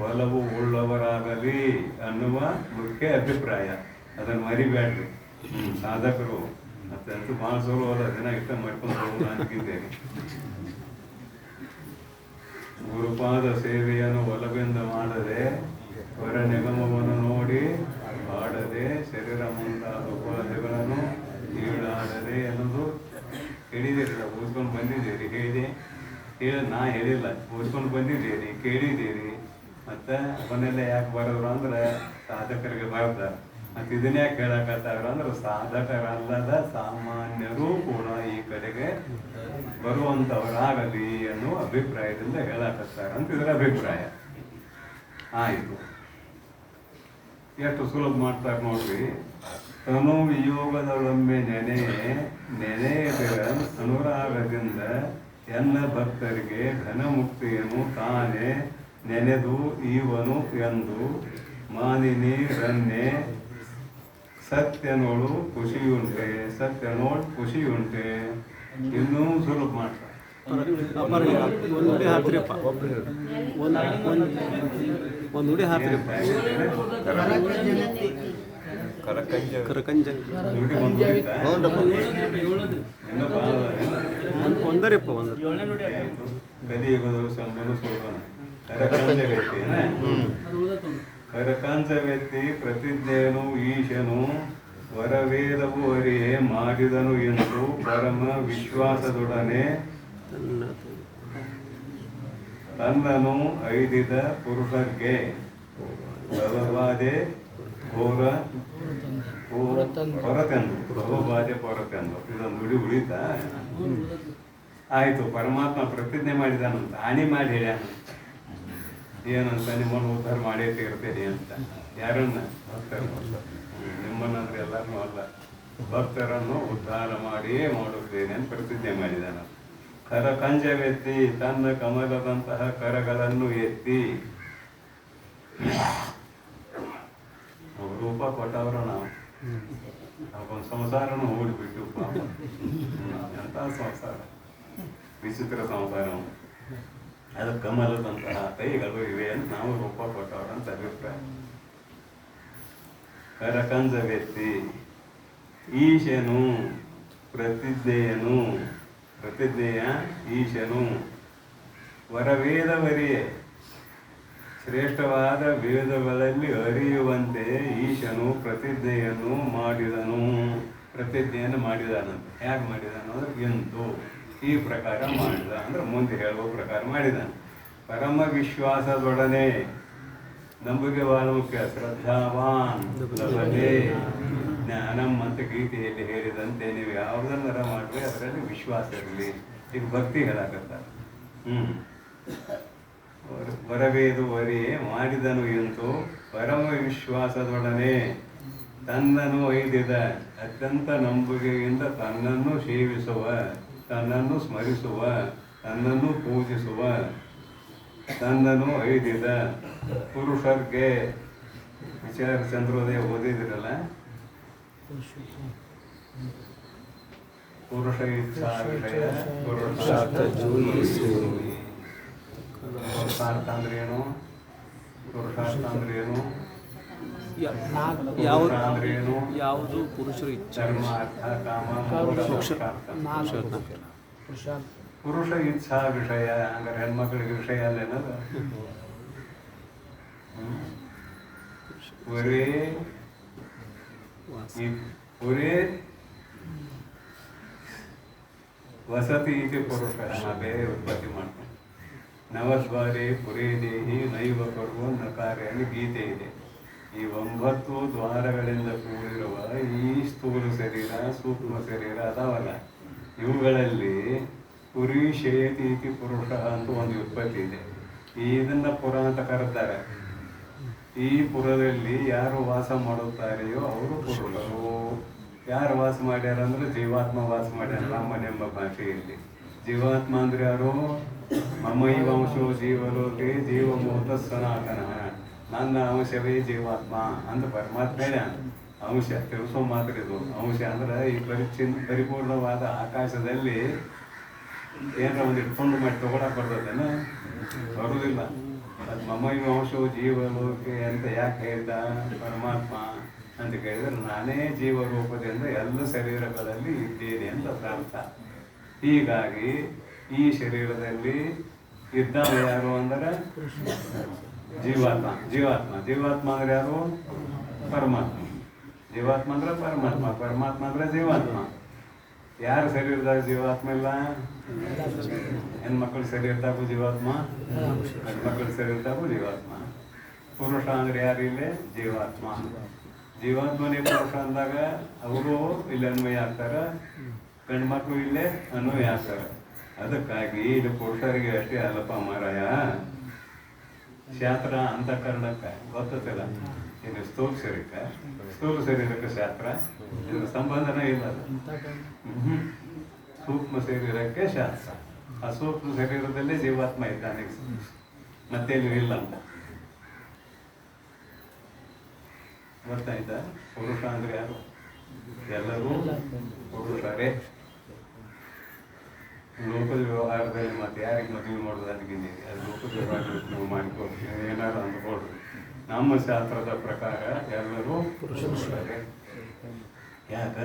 ಒಲವು ಉಳ್ಳವರಾಗಲಿ ಅನ್ನುವ ಮುಖ್ಯ ಅಭಿಪ್ರಾಯ. ಅದನ್ನು ಮರಿಬೇಡ್ರಿ. ಸಾಧಕರು ಮತ್ತಂತೂ ಮಾನಸರು ಅಲ್ಲ, ದಿನ ಇಷ್ಟ ಮಾಡ್ಕೊಂಡು ಹೋಗು ಅನ್ಕಿದ್ದೇನೆ. ಗುರುಪಾದ ಸೇವೆಯನ್ನು ಒಲವಿಂದ ಮಾಡದೆ, ಹೊರ ನಿಗಮವನ್ನು ನೋಡಿ ಮಾಡದೆ, ಶರೀರ ಮುಂತಾದ ಉಪಾಧಿಗಳನ್ನು ಈಡಾಡದೆ ಎನ್ನುವುದು ಹೇಳಿದಿರಿ, ಓದ್ಕೊಂಡು ಬಂದಿದ್ದೀರಿ. ನಾ ಹೇಳಿಲ್ಲ, ಓದ್ಕೊಂಡು ಬಂದಿದ್ದೀರಿ, ಕೇಳಿದ್ದೀರಿ. ಮತ್ತು ಅವನ್ನೆಲ್ಲ ಯಾಕೆ ಬರೋರು ಅಂದ್ರೆ ಸಾಧಕರಿಗೆ ಬರ್ತಾರೆ. ಮತ್ತು ಇದನ್ನ ಯಾಕೆ ಹೇಳಕತ್ತಾರ ಅಂದ್ರೆ ಸಾಧಕರಲ್ಲದ ಸಾಮಾನ್ಯರೂ ಕೂಡ ಈ ಕಡೆಗೆ ಬರುವಂಥವರಾಗಲಿ ಅನ್ನುವ ಅಭಿಪ್ರಾಯದಿಂದ ಹೇಳಕತ್ತಾರ ಅಂತ ಇದರ ಅಭಿಪ್ರಾಯ. ಆಯಿತು, ಎಷ್ಟು ಸುಲಭ ಮಾಡ್ತಾರೆ ನೋಡ್ರಿ. ತನು ವಿಯೋಗದೊಳೊಮ್ಮೆ ನೆನೆಯದಿರ ಅನುರಾಗದಿಂದ ಎನ್ನ ಭಕ್ತರಿಗೆ ಘನಮುಕ್ತಿಯನ್ನು ತಾನೇ ನೆನೆದು ಈವನು ಎಂದು ಮಾನಿನಿ ರನ್ನೆ ಸತ್ಯನೋಳು ಖುಷಿಯುಂಟೆ, ಸತ್ಯನೋಳು ಖುಷಿಯುಂಟೆ. ಇನ್ನೂ ಸುಲಭ ಮಾಡ್ತಾರೆ. ಕರಕಾಂಚ ವ್ಯಕ್ತಿ ಪ್ರತಿಜ್ಞೆಯನು ಈಶನು ವರವೇದವು ಅರಿಯೇ ಮಾಡಿದನು ಎಂದು ಪರಮ ವಿಶ್ವಾಸದೊಡನೆ ತನ್ನನು ಐದಿದ ಪುರುಷರಿಗೆ ಭವಬಾಧೆ ಹೊರತೆಂದು ಇದೊಂದು ನುಡಿ ಉಳಿತ. ಆಯಿತು, ಪರಮಾತ್ಮ ಪ್ರತಿಜ್ಞೆ ಮಾಡಿದಾನಂತ, ಹಾನಿ ಮಾಡಿ ಹೇಳ್ಯಾನ. ಏನಂತ, ನಿಮ್ಮನ್ನು ಉದ್ಧಾರ ಮಾಡೇ ತೀರ್ತೇನೆ ಅಂತ. ಯಾರನ್ನ? ಭಕ್ತರನ್ನು. ನಿಮ್ಮನ್ನಂದ್ರೆ ಎಲ್ಲರನ್ನೂ ಅಲ್ಲ, ಭಕ್ತರನ್ನು ಉದ್ಧಾರ ಮಾಡಿಯೇ ಮಾಡುತ್ತೇನೆ ಅಂತ ಪ್ರತಿಜ್ಞೆ ಮಾಡಿದಾನ. ಕರಕಂಜವೆತ್ತಿ ತನ್ನ ಕಮಲದಂತಹ ಕರಗಳನ್ನು ಎತ್ತಿ ರೂಪ ಕೊಟ್ಟವರು ನಾವು. ಅವೊಂದು ಸಂಸಾರನು ಓಡಿಬಿಟ್ಟು ಪಾಪ, ಎಂಥ ಸಂಸಾರ, ವಿಚಿತ್ರ ಸಂಸಾರ. ಅದು ಕಮಲದಂತಹ ಕೈಗಳು ಇವೆ ಅಂತ ನಾವು ರೂಪ ಕೊಟ್ಟವರು ಅಂತ ಅಭಿಪ್ರಾಯ. ಕರಕಂಜವೆತ್ತಿ ಈಶನು ಪ್ರತಿಜ್ಞೆಯನು, ಪ್ರತಿಜ್ಞೆಯ ಈಶನು ವರವೇದವರಿಯೇ ಶ್ರೇಷ್ಠವಾದ ವೇದಗಳಲ್ಲಿ ಅರಿಯುವಂತೆ ಈಶನು ಪ್ರತಿಜ್ಞೆಯನ್ನು ಮಾಡಿದನು. ಪ್ರತಿಜ್ಞೆಯನ್ನು ಮಾಡಿದಾನಂತೆ. ಹೇಗೆ ಮಾಡಿದಾನು ಅಂದ್ರೆ ಎಂದು ಈ ಪ್ರಕಾರ ಮಾಡಿದ ಅಂದ್ರೆ ಮುಂದೆ ಹೇಳುವ ಪ್ರಕಾರ ಮಾಡಿದಾನೆ. ಪರಮ ವಿಶ್ವಾಸದೊಡನೆ, ನಂಬಿಕೆ ಬಹಳ ಮುಖ್ಯ. ಶ್ರದ್ಧಾವಾನ್ ಲಭತೆ ಜ್ಞಾನಂ ಅಂತ ಗೀತೆಯಲ್ಲಿ ಹೇಳಿದಂತೆ ನೀವು ಯಾವುದನ್ನಾರ ಮಾಡ್ರಿ ಅದರಲ್ಲಿ ವಿಶ್ವಾಸ ಇರಲಿ. ಈಗ ಭಕ್ತಿ ಹೇಳಕತ್ತ. ಬರಬೇದುವರಿಯೇ ಮಾಡಿದನು ಎಂದು ಪರಮ ವಿಶ್ವಾಸದೊಡನೆ ತನ್ನನ್ನು ಒಯ್ದಿದ ಅತ್ಯಂತ ನಂಬಿಕೆಯಿಂದ ತನ್ನನ್ನು ಸೇವಿಸುವ, ತನ್ನನ್ನು ಸ್ಮರಿಸುವ, ತನ್ನನ್ನು ಪೂಜಿಸುವ, ತನ್ನನ್ನು ಒಯ್ದಿದ ಪುರುಷರಿಗೆ ವಿಚಾರ ಚಂದ್ರೋದಯ ಓದಿದಿರಲ್ಲ, ಪುರುಷ ಇಚ್ಛಾ ವಿಷಯ ಪುರುಷಾರ್ಥ ಅಂದ್ರೆ ಏನು? ಪುರುಷಾರ್ಥ ಅಂದ್ರೆ ಏನು? ಯಾವುದು ಪುರುಷರ ಇಚ್ಛೆ? ಧರ್ಮ, ಅರ್ಥ, ಕಾಮ, ಪುರುಷ ಇಚ್ಛಾ ವಿಷಯ ಅಂದ್ರೆ ಹೆಣ್ಮಕ್ಳಿಗೆ ವಿಷಯ ಅಲ್ಲೇನದ? ಪುರೇ ವಸತಿ ಇದೆ ಪುರುಷ. ನಾ ಬೇರೆ ಉತ್ಪತ್ತಿ ಮಾಡ್ತೇನೆ. ನವದ್ವಾರೆ ಪುರೇ ದೇಹಿ ನೈವ ಕರ್ವ ನಕಾರ అని ಗೀತೆ ಇದೆ. ಈ 9 ದ್ವಾರಗಳಿಂದ ಕೂಡಿರುವ ಈ ಸ್ಥೂಲ ಶರೀರ, ಸೂಕ್ಷ್ಮ ಶರೀರ ಅದಾವಲ್ಲ, ಇವುಗಳಲ್ಲಿ ಪುರಿ ಶೇತೀತಿ ಪುರುಷ ಅಂತ ಒಂದು ಉತ್ಪತ್ತಿ ಇದೆ. ಇದನ್ನ ಪುರ ಅಂತ ಕರೆದ್ದಾರೆ. ಈ ಪುರದಲ್ಲಿ ಯಾರು ವಾಸ ಮಾಡುತ್ತಾರೆಯೋ ಅವರು ಪುರುಷರು. ಯಾರು ವಾಸ ಮಾಡ್ಯಾರ ಅಂದ್ರೆ ಜೀವಾತ್ಮ ವಾಸ ಮಾಡ್ಯಾರ ನಮ್ಮನೆಂಬ ಭಾಷೆಯಲ್ಲಿ. ಜೀವಾತ್ಮ ಅಂದ್ರೆ ಯಾರು? ಮಮೈವ ಅಂಶೋ ಜೀವಲೋಕೆ ಜೀವಭೂತ ಸನಾತನ. ನನ್ನ ಅಂಶವೇ ಜೀವಾತ್ಮ ಅಂತ ಪರಮಾತ್ಮ ಅಂಶ ತಿಳಿಸೋ ಮಾತ್ರ ಇದು. ಅಂಶ ಅಂದ್ರೆ ಈ ಪರಿಪೂರ್ಣವಾದ ಆಕಾಶದಲ್ಲಿ ಏನಾರ ಒಂದು ಇಟ್ಕೊಂಡು ಮಾಡಿ ತಗೊಳಕ್ ಬರ್ತದೇನ? ಬರುವುದಿಲ್ಲ. ಅದು ಮಮೈವ ಅಂಶೋ ಜೀವಲೋಕೆ ಅಂತ ಯಾಕೆ ಹೇಳ್ದ ಪರಮಾತ್ಮ ಅಂತ ಕೇಳಿದ್ರೆ, ನಾನೇ ಜೀವರೂಪದಿಂದ ಎಲ್ಲ ಶರೀರಗಳಲ್ಲಿ ಇದ್ದೇನೆ ಅಂತ ಅರ್ಥ. ಹೀಗಾಗಿ ಈ ಶರೀರದಲ್ಲಿ ಇದ್ದಾವ ಯಾರು ಅಂದ್ರೆ ಜೀವಾತ್ಮ. ಜೀವಾತ್ಮ ಜೀವಾತ್ಮ ಅಂದ್ರೆ ಯಾರು? ಪರಮಾತ್ಮ. ಜೀವಾತ್ಮ ಅಂದ್ರೆ ಪರಮಾತ್ಮ, ಪರಮಾತ್ಮ ಅಂದ್ರೆ ಜೀವಾತ್ಮ. ಯಾರ ಶರೀರದಾಗ ಜೀವಾತ್ಮ ಇಲ್ಲ? ಹೆಣ್ಮಕ್ಳ ಶರೀರದಾಗೂ ಜೀವಾತ್ಮ, ಹೆಣ್ಮಕ್ಳ ಶರೀರದಾಗೂ ಜೀವಾತ್ಮ. ಪುರುಷ ಅಂದ್ರೆ ಯಾರು? ಇಲ್ಲೇ ಜೀವಾತ್ಮ. ಜೀವಾತ್ಮನೇ ಪುರುಷ ಅಂದಾಗ ಅವರು ಇಲ್ಲಿ ಅನ್ವಯ ಆಗ್ತಾರೆ, ಗಂಡ್ಮಕ್ಳು ಇಲ್ಲೇ ಅನ್ವಯ ಆಗ್ತಾರೆ. ಅದಕ್ಕಾಗಿ ಇದು ಪುರುಷರಿಗೆ ಅಷ್ಟೇ ಅಲ್ಲಪ್ಪ ಮಾರಾಯ. ಶಾಸ್ತ್ರ ಅಂತಃಕರಣಕ್ಕೆ ಗೊತ್ತಿಲ್ಲ. ಇದು ಸ್ಥೂಲ ಶರೀರಕ್ಕೆ, ಸ್ಥೂಲ ಶರೀರಕ್ಕೆ ಶಾಸ್ತ್ರ ಇದ್ರ ಸಂಬಂಧನೇ ಇಲ್ಲ. ಸೂಕ್ಷ್ಮ ಶರೀರಕ್ಕೆ ಶಾಸ್ತ್ರ. ಆ ಸೂಕ್ಷ್ಮ ಶರೀರದಲ್ಲೇ ಜೀವಾತ್ಮ ಇದ್ದಾನೆ, ಮತ್ತೇನು ಇಲ್ಲ ಅಂತ ಗೊತ್ತಾಯ್ತಾ? ಪುರುಷ ಅಂದ್ರೆ ಯಾರು? ಎಲ್ಲರೂ ಪುರುಷರೇ. ಲೋಕದ ವ್ಯವಹಾರದಲ್ಲಿ ಮತ್ತೆ ಯಾರಿಗೆ ಮದುವೆ ಮಾಡೋದು ಅದಕ್ಕಿಂತ ಅದು ಲೋಕದ ವ್ಯವಹಾರದಲ್ಲಿ ನೀವು ಮಾಡಿಕೊಡ್ತೀವಿ, ಏನಾರು ಅಂದ್ಕೊಡ್ರಿ. ನಮ್ಮ ಶಾಸ್ತ್ರದ ಪ್ರಕಾರ ಎಲ್ಲರೂ ಪುರುಷರೇ. ಯಾಕ?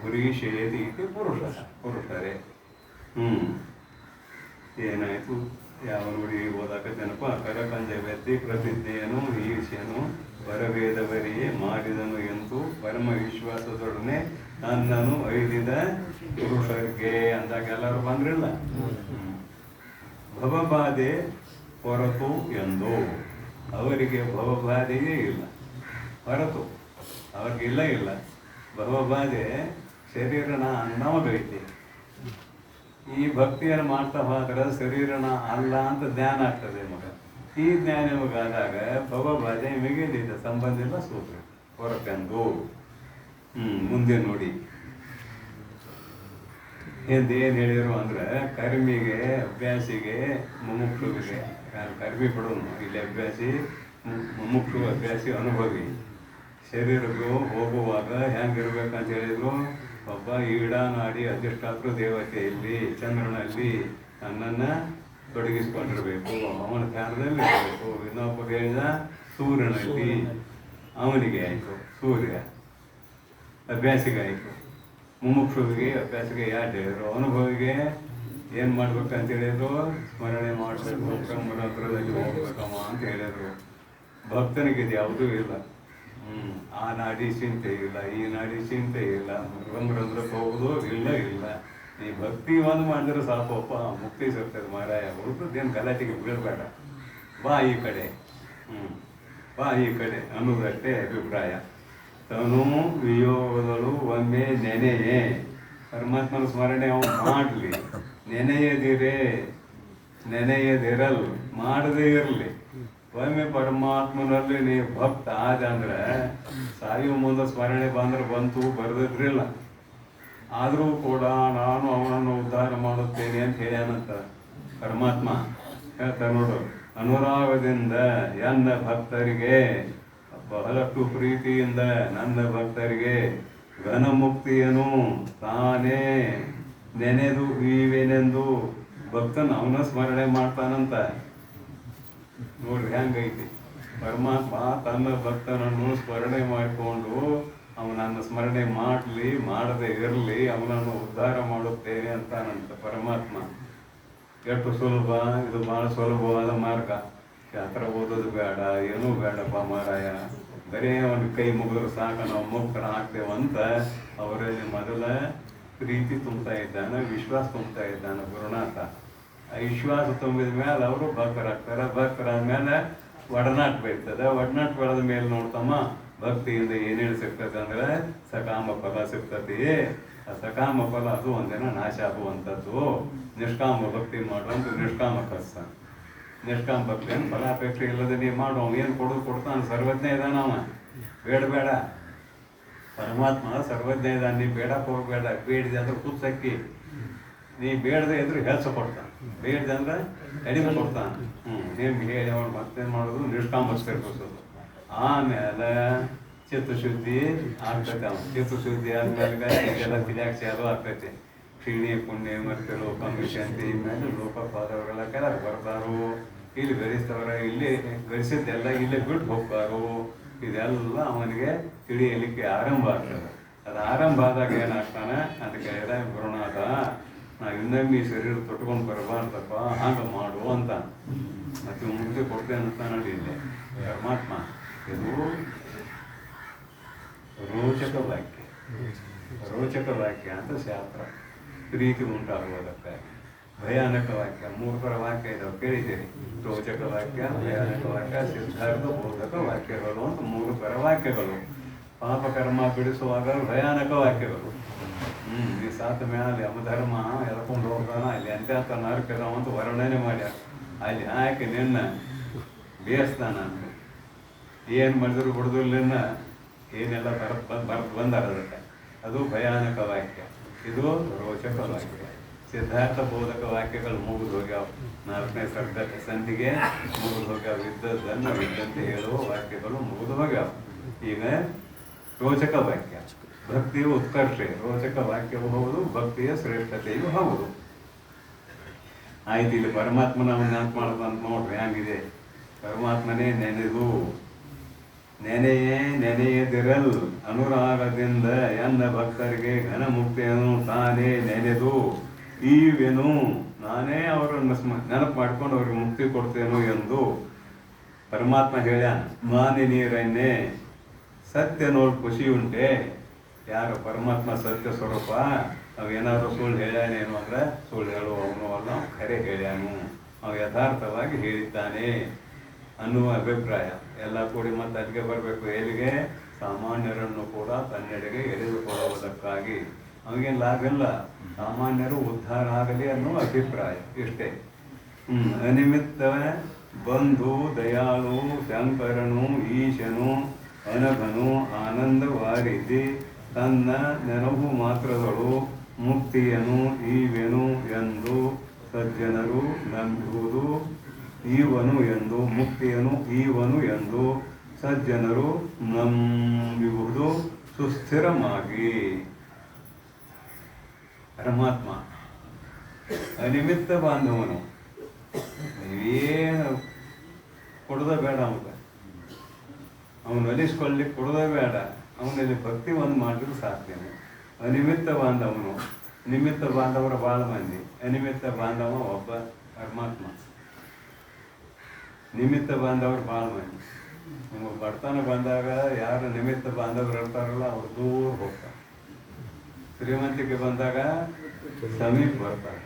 ಪುರೀಶೇತಿ ಪುರುಷರೇ. ಏನಾಯ್ತು? ಯಾವ ನುಡಿ ಓದಾಕತ್ತೇನಪ್ಪ? ಕರಕಂಜ ವ್ಯಕ್ತಿ ಪ್ರತಿಜ್ಞೆಯನು ಈರ್ಷ್ಯನು ಬರಬೇದವರಿಯೇ ಮಾಡಿದನು ಎಂದು ಪರಮ ವಿಶ್ವಾಸದೊಡನೆ ನನ್ನನ್ನು ಒಯ್ದಿದ ಪುರುಷರಿಗೆ ಅಂದಾಗ ಎಲ್ಲರೂ ಬಂದ್ರಿಲ್ಲ. ಭವಬಾಧೆ ಹೊರತು ಎಂದು ಅವರಿಗೆ ಭವಬಾಧೆಯೇ ಇಲ್ಲ. ಹೊರತು ಅವ್ರಿಗಿಲ್ಲ ಇಲ್ಲ ಭವಬಾಧೆ. ಶರೀರನ ನಮಗೈತಿ. ಈ ಭಕ್ತಿಯನ್ನು ಮಾಡ್ತಾ ಹೋದ್ರೆ ಶರೀರನ ಅಲ್ಲ ಅಂತ ಜ್ಞಾನ ಆಗ್ತದೆ ಮಗ. ಈ ಜ್ಞಾನ ನಿಮಗಾದಾಗ ಭವಬಾಧೆ ನಿಮಗೇನಿದೆ ಸಂಬಂಧ ಇಲ್ಲ. ಸೂತ್ರ ಹೊರತೆಂದು ಮುಂದೆ ನೋಡಿ ಏನು ಹೇಳಿದ್ರು ಅಂದ್ರೆ, ಕರ್ಮಿಗೆ, ಅಭ್ಯಾಸಿಗೆ, ಮುಮುಕ್ಷುವಿಗೆ. ಕರ್ಮಿ ಬಿಡೋನು ಇಲ್ಲಿ ಅಭ್ಯಾಸಿ, ಮುಮುಕ್ಷು ಅಭ್ಯಾಸಿ, ಅನುಭವಿ. ಶರೀರಕ್ಕೂ ಹೋಗುವಾಗ ಹೆಂಗಿರ್ಬೇಕಂತ ಹೇಳಿದ್ರು, ಒಬ್ಬ ಈಡಾನಾಡಿ ಅಧಿಷ್ಠಾತೃ ದೇವತೆಯಲ್ಲಿ ಚಂದ್ರನಲ್ಲಿ ನನ್ನನ್ನು ತೊಡಗಿಸ್ಕೊಂಡಿರ್ಬೇಕು. ಅವನ ಧ್ಯಾನದಲ್ಲಿ ಇರಬೇಕು. ಇನ್ನೊಬ್ಬ ಹೇಳಿದ ಸೂರ್ಯನಲ್ಲಿ, ಅವನಿಗೆ ಆಯಿತು ಸೂರ್ಯ, ಅಭ್ಯಾಸಿಗೆ ಆಯಿತು. ಮುಮುಕ್ಷುವಿಗೆ ಅಭ್ಯಾಸಿಗೆ ಯಾರು ಹೇಳಿದ್ರು? ಅನುಭವಿಗೆ ಏನು ಮಾಡ್ಬೇಕಂತ ಹೇಳಿದ್ರು? ಸ್ಮರಣೆ ಮಾಡಬೇಕು, ಬ್ರಹ್ಮರಂಧ್ರದಲ್ಲಿ ಹೋಗ್ಬೇಕಮ್ಮ ಅಂತ ಹೇಳಿದ್ರು. ಭಕ್ತನಿಗೆ ಯಾವುದೂ ಇಲ್ಲ. ಆ ನಾಡಿ ಚಿಂತೆ ಇಲ್ಲ, ಈ ನಾಡಿ ಚಿಂತೆ ಇಲ್ಲ. ಬ್ರಹ್ಮರಂಧ್ರಕ್ಕೆ ಹೋಗೋದು ಇಲ್ಲ. ನೀ ಭಕ್ತಿ ಒಂದು ಮಾಡಿದ್ರೆ ಸಾಕಪ್ಪ, ಮುಕ್ತಿ ಸಿಗ್ತದೆ ಮಾರಾಯ. ಹುಡುಗದೇನು ಗಲಾಟೆಗೆ ಬೀಳಬೇಡ, ಬಾ ಈ ಕಡೆ, ಬಾ ಈ ಕಡೆ ಅನ್ನೋದಷ್ಟೇ ಅಭಿಪ್ರಾಯ. ತನು ವಿಯೋಗದಳು ಒಮ್ಮೆ ನೆನೆಯೇ. ಪರಮಾತ್ಮನ ಸ್ಮರಣೆ ಅವನು ಮಾಡಲಿ. ನೆನೆಯದಿರೇ ನೆನೆಯದಿರಲ್ ಮಾಡದೇ ಇರಲಿ. ಒಮ್ಮೆ ಪರಮಾತ್ಮನಲ್ಲಿ ನೀವು ಭಕ್ತ ಆದ ಅಂದ್ರೆ ಸಾಯುವ ಮುಂದೆ ಸ್ಮರಣೆ ಬಂತು ಬರೆದಿದ್ರಿಲ್ಲ, ಆದರೂ ಕೂಡ ನಾನು ಅವನನ್ನು ಉದ್ಧಾರ ಮಾಡುತ್ತೇನೆ ಅಂತ ಹೇಳ್ಯಾನಂತ ಪರಮಾತ್ಮ. ಹೇಳ್ತಾ ನೋಡು, ಅನುರಾಗದಿಂದ ಎನ್ನ ಭಕ್ತರಿಗೆ, ಬಹಳಷ್ಟು ಪ್ರೀತಿಯಿಂದ ನನ್ನ ಭಕ್ತರಿಗೆ ಘನ ಮುಕ್ತಿಯನು ತಾನೇ ನೆನೆದು ಇವೆನೆಂದು ಭಕ್ತನ ಅವನ ಸ್ಮರಣೆ ಮಾಡ್ತಾನಂತ. ನೋಡ್ರಿ ಹೆಂಗೈತಿ, ಪರಮಾತ್ಮ ತನ್ನ ಭಕ್ತನನ್ನು ಸ್ಮರಣೆ ಮಾಡಿಕೊಂಡು ಅವನನ್ನು ಸ್ಮರಣೆ ಮಾಡಲಿ ಮಾಡದೆ ಇರಲಿ ಅವನನ್ನು ಉದ್ಧಾರ ಮಾಡುತ್ತೇನೆ ಅಂತಾನಂತ ಪರಮಾತ್ಮ. ಎಷ್ಟು ಸುಲಭ ಇದು, ಭಾಳ ಸುಲಭವಾದ ಮಾರ್ಗ. ಶಾಸ್ತ್ರ ಓದೋದು ಬೇಡ, ಏನೂ ಬೇಡಪ್ಪ ಮಾರಾಯ, ಬರೀ ಅವನ ಕೈ ಮುಗಿದ್ರೆ ಸಾಕ ನಾವು ಮುಕ್ತರ ಆಗ್ತೇವಂತ ಅವರಲ್ಲಿ ಮೊದಲ ಪ್ರೀತಿ ತುಂಬ್ತಾ ಇದ್ದಾನೆ, ವಿಶ್ವಾಸ ತುಂಬ್ತಾ ಇದ್ದಾನೆ ಗುರುನಾಥ. ಆ ವಿಶ್ವಾಸ ತುಂಬಿದ ಮೇಲೆ ಅವರು ಭಕ್ತರಾಗ್ತಾರೆ. ಭಕ್ತರಾದ್ಮೇಲೆ ಒಡನಾಟ ಬೆಳೀತದೆ. ಒಡನಾಟ ಬೆಳೆದ ಮೇಲೆ ನೋಡ್ತಮ್ಮ ಭಕ್ತಿಯಿಂದ ಏನೇನು ಸಿಗ್ತದೆ ಅಂದ್ರೆ ಸಕಾಮ ಫಲ ಸಿಗ್ತತಿ. ಆ ಸಕಾಮ ಫಲ ಅದು ಒಂದಿನ ನಾಶ ಆಗುವಂಥದ್ದು. ನಿಷ್ಕಾಮ ಭಕ್ತಿ ಮಾಡುವಂಥ ನಿಷ್ಕಾಮ ಕಷ್ಟ. ನಿಷ್ಕಾಮ ಭಕ್ತಿಯನ್ನು ಫಲಾಪೇಕ್ಷೆ ಇಲ್ಲದೆ ನೀವು ಮಾಡು, ಏನು ಕೊಡೋದು ಕೊಡ್ತಾನೆ, ಸರ್ವಜ್ಞ ಇದ್ದಾನ ಅವ. ಬೇಡ ಪರಮಾತ್ಮ ಸರ್ವಜ್ಞ ಇದ್ದಾನೆ, ನೀ ಬೇಡಕ್ಕೆ ಹೋಗ್ಬೇಡ. ಬೇಡಿದೆ ಅಂದ್ರೆ ಕುತ್ಸಕ್ಕಿ, ನೀ ಬೇಡದೆ ಇದ್ರೆ ಹೆಚ್ಚು ಕೊಡ್ತಾನೆ, ಬೇಡದೆ ಅಂದ್ರೆ ಕಡಿಮೆ ಕೊಡ್ತಾನೆ. ನಿಮ್ಗೆ ಹೇಳಿ ಅವ್ರು ಮತ್ತೇನು ಮಾಡೋದು, ನಿಷ್ಕಾಮ ಸೇರ್ಕೋಸೋದು. ಆಮೇಲೆ ಚಿತ್ತಶುದ್ಧಿ ಆಗ್ತೈತೆ. ಅವ್ನು ಚಿತ್ತಶುದ್ಧಿ ಆದ್ಮೇಲೆ ಇದೆಲ್ಲ ತಿಳಿಯಾಕ ಚಾಲು ಆಗ್ತೈತಿ. ಕ್ಷೀಣಿ ಪುಣ್ಯ ಮತ್ತೆ ಲೋಕಮಿಷಂತಿ ಮೇಲೆ ಲೋಕಪಾದವರೆಲ್ಲ ಕೆಳಗೆ ಬರ್ತಾರೋ, ಇಲ್ಲಿ ಗರಿಸ್ತವ್ರ ಇಲ್ಲಿ ಗರಿಸಿದ್ದೆಲ್ಲ ಇಲ್ಲೇ ಬಿಟ್ಟು ಹೋಗ್ತಾರೋ, ಇದೆಲ್ಲ ಅವನಿಗೆ ತಿಳಿಯಲಿಕ್ಕೆ ಆರಂಭ ಆಗ್ತದೆ. ಅದು ಆರಂಭ ಆದಾಗ ಏನಾಗ್ತಾನೆ, ಅದಕ್ಕೆ ಗುರುನಾಥ ನಾ ಇನ್ನೊಮ್ಮೆ ಈ ಶರೀರ ತೊಟ್ಕೊಂಡು ಬರಬಾರ್ದಪ್ಪ, ಹಾಗೆ ಮಾಡು ಅಂತ ಮತ್ತೆ ಮುಕ್ತಿ ಕೊಡ್ತೇನೆ ಅಂತ ನೋಡಿ ಇಲ್ಲಿ ಪರಮಾತ್ಮ. ಇದು ರೋಚಕ ವಾಕ್ಯ, ರೋಚಕ ವಾಕ್ಯ ಅಂತ ಶಾಸ್ತ್ರ. ಪ್ರೀತಿ ಉಂಟಾಗುವುದಕ್ಕೆ ಭಯಾನಕ ವಾಕ್ಯ, ಮೂರ್ಖರ ವಾಕ್ಯ ಇದಾವೆ ಕೇಳಿದ್ದೀರಿ. ರೋಚಕ ವಾಕ್ಯ, ಭಯಾನಕ ವಾಕ್ಯ, ಸಿದ್ಧಾರ್ಥ ಬೋಧಕ ವಾಕ್ಯಗಳು ಅಂತ ಮೂರ್ಖರ ವಾಕ್ಯಗಳು. ಪಾಪಕರ್ಮ ಬಿಡಿಸುವಾಗ ಭಯಾನಕ ವಾಕ್ಯಗಳು. ಈ ಸಾತ ಮೇಲೆ ಯಮಧರ್ಮ ಎಳ್ಕೊಂಡು ಹೋಗ್ತಾನ, ಅಲ್ಲಿ ಅಂತ ನರಕದ ಅಂತ ವರ್ಣನೆ ಮಾಡ್ಯಾರ. ಅಲ್ಲಿ ಹಾಕಿ ನಿನ್ನ ಬೇಯಿಸ್ತಾನ ಅಂತ ಏನು ಮಾಡಿದ್ರು ಬಿಡುದಿಲ್ಲ, ಏನೆಲ್ಲ ಬರೆದು ಬಂದಾರ ಅದಕ್ಕೆ. ಅದು ಭಯಾನಕ ವಾಕ್ಯ, ಇದು ರೋಚಕ ವಾಕ್ಯ. ಸಿದ್ಧಾರ್ಥ ಬೋಧಕ ವಾಕ್ಯಗಳು ಮುಗಿದು ಹೋಗ್ಯಾವ. 4ನೇ ಸಂಧಿಗೆ ಮುಗಿದು ಹೋಗ್ಯಾವ. ಇದ್ದದ್ದನ್ನು ಇದ್ದಂತೆ ಹೇಳುವ ವಾಕ್ಯಗಳು ಮುಗಿದು ಹೋಗ್ಯಾವ. ಈಗ ರೋಚಕ ವಾಕ್ಯ, ಭಕ್ತಿಯು ಉತ್ಕರ್ಷೆ. ರೋಚಕ ವಾಕ್ಯವೂ ಹೌದು, ಭಕ್ತಿಯ ಶ್ರೇಷ್ಠತೆಯೂ ಹೌದು. ಆಯ್ತು, ಇಲ್ಲಿ ಪರಮಾತ್ಮನ ನೆನಪು ಮಾಡೋದಂತ ನೋಡ್ರಿ ಹೆಂಗಿದೆ. ಪರಮಾತ್ಮನೇ ನೆನೆದು, ನೆನೆಯದಿರಲ್ ಅನುರಾಗದಿಂದ ಎನ್ನ ಭಕ್ತರಿಗೆ ಘನ ಮುಕ್ತಿಯನ್ನು ತಾನೇ ನೆನೆದು ಈವೆನು, ನಾನೇ ಅವರನ್ನು ನೆನಪು ಮಾಡ್ಕೊಂಡು ಅವ್ರಿಗೆ ಮುಕ್ತಿ ಕೊಡ್ತೇನು ಎಂದು ಪರಮಾತ್ಮ ಹೇಳ್ಯಾನ. ಮಾನಿ ನೀರನ್ನೇ ಸತ್ಯ ನೋಡಿ ಖುಷಿ ಉಂಟೆ. ಯಾರು ಪರಮಾತ್ಮ ಸತ್ಯ ಸ್ವರೂಪ, ಅವೇನಾದ್ರು ಸುಳ್ಳು ಹೇಳ್ಯಾನೇನು ಅಂದ್ರೆ ಸುಳ್ಳು ಹೇಳುವವನು ಅಲ್ಲ, ಖರೆ ಹೇಳ್ಯಾನು, ಅವು ಯಥಾರ್ಥವಾಗಿ ಹೇಳಿದ್ದಾನೆ ಅನ್ನುವ ಅಭಿಪ್ರಾಯ. ಎಲ್ಲ ಕೂಡಿ ಮತ್ತೆ ಅಲ್ಲಿಗೆ ಬರಬೇಕು. ಎಲ್ಲಿಗೆ? ಸಾಮಾನ್ಯರನ್ನು ಕೂಡ ತನ್ನೆಡೆಗೆ ಎಳೆದುಕೊಳ್ಳುವುದಕ್ಕಾಗಿ. ಅವನಿಗೇನು ಲಾಭ ಇಲ್ಲ, ಸಾಮಾನ್ಯರು ಉದ್ಧಾರ ಆಗಲಿ ಅನ್ನುವ ಅಭಿಪ್ರಾಯ ಇಷ್ಟೇ. ಅನಿಮಿತ್ತ ಬಂಧು ದಯಾಳು ಶಂಕರನು ಈಶನು ಅನಘನು ಆನಂದವಾರಿಸಿ ತನ್ನ ನೆನಪು ಮಾತ್ರಗಳು ಮುಕ್ತಿಯನು ಈವೆನು ಎಂದು ಸಜ್ಜನರು ನಂಬುವುದು. ಈವನು ಎಂದು ಮುಕ್ತಿಯನು ಈವನು ಎಂದು ಸಜ್ಜನರು ನಂಬುವುದು ಸುಸ್ಥಿರವಾಗಿ. ಪರಮಾತ್ಮ ಅನಿಮಿತ್ತ ಬಾಂಧವನು, ನೀವೇನು ಕೊಡೋದ ಬೇಡ ಅವನಿಗೆ, ಅವನು ಅಲಿಸ್ಕೊಳ್ಳಿಕ್ಕೆ ಕೊಡೋದೇ ಬೇಡ. ಅವನಲ್ಲಿ ಭಕ್ತಿ ಒಂದು ಮಾಡಿದ್ರು ಸಾಕ್ತೇನೆ. ಅನಿಮಿತ್ತ ಬಾಂಧವನು, ನಿಮಿತ್ತ ಬಾಂಧವರು ಭಾಳ ಮಂದಿ, ಅನಿಮಿತ್ತ ಬಾಂಧವ ಒಬ್ಬ ಪರಮಾತ್ಮ. ನಿಮಿತ್ತ ಬಾಂಧವರು ಭಾಳ ಮಂದಿ. ನಿಮಗೆ ಬಡತನ ಬಂದಾಗ ಯಾರು ನಿಮಿತ್ತ ಬಾಂಧವರು ಇರ್ತಾರಲ್ಲ ಅವ್ರು ದೂರ ಹೋಗ್ತಾರೆ. ಶ್ರೀಮಂತಿಕೆ ಬಂದಾಗ ಸಮೀಪ ಬರ್ತಾರೆ.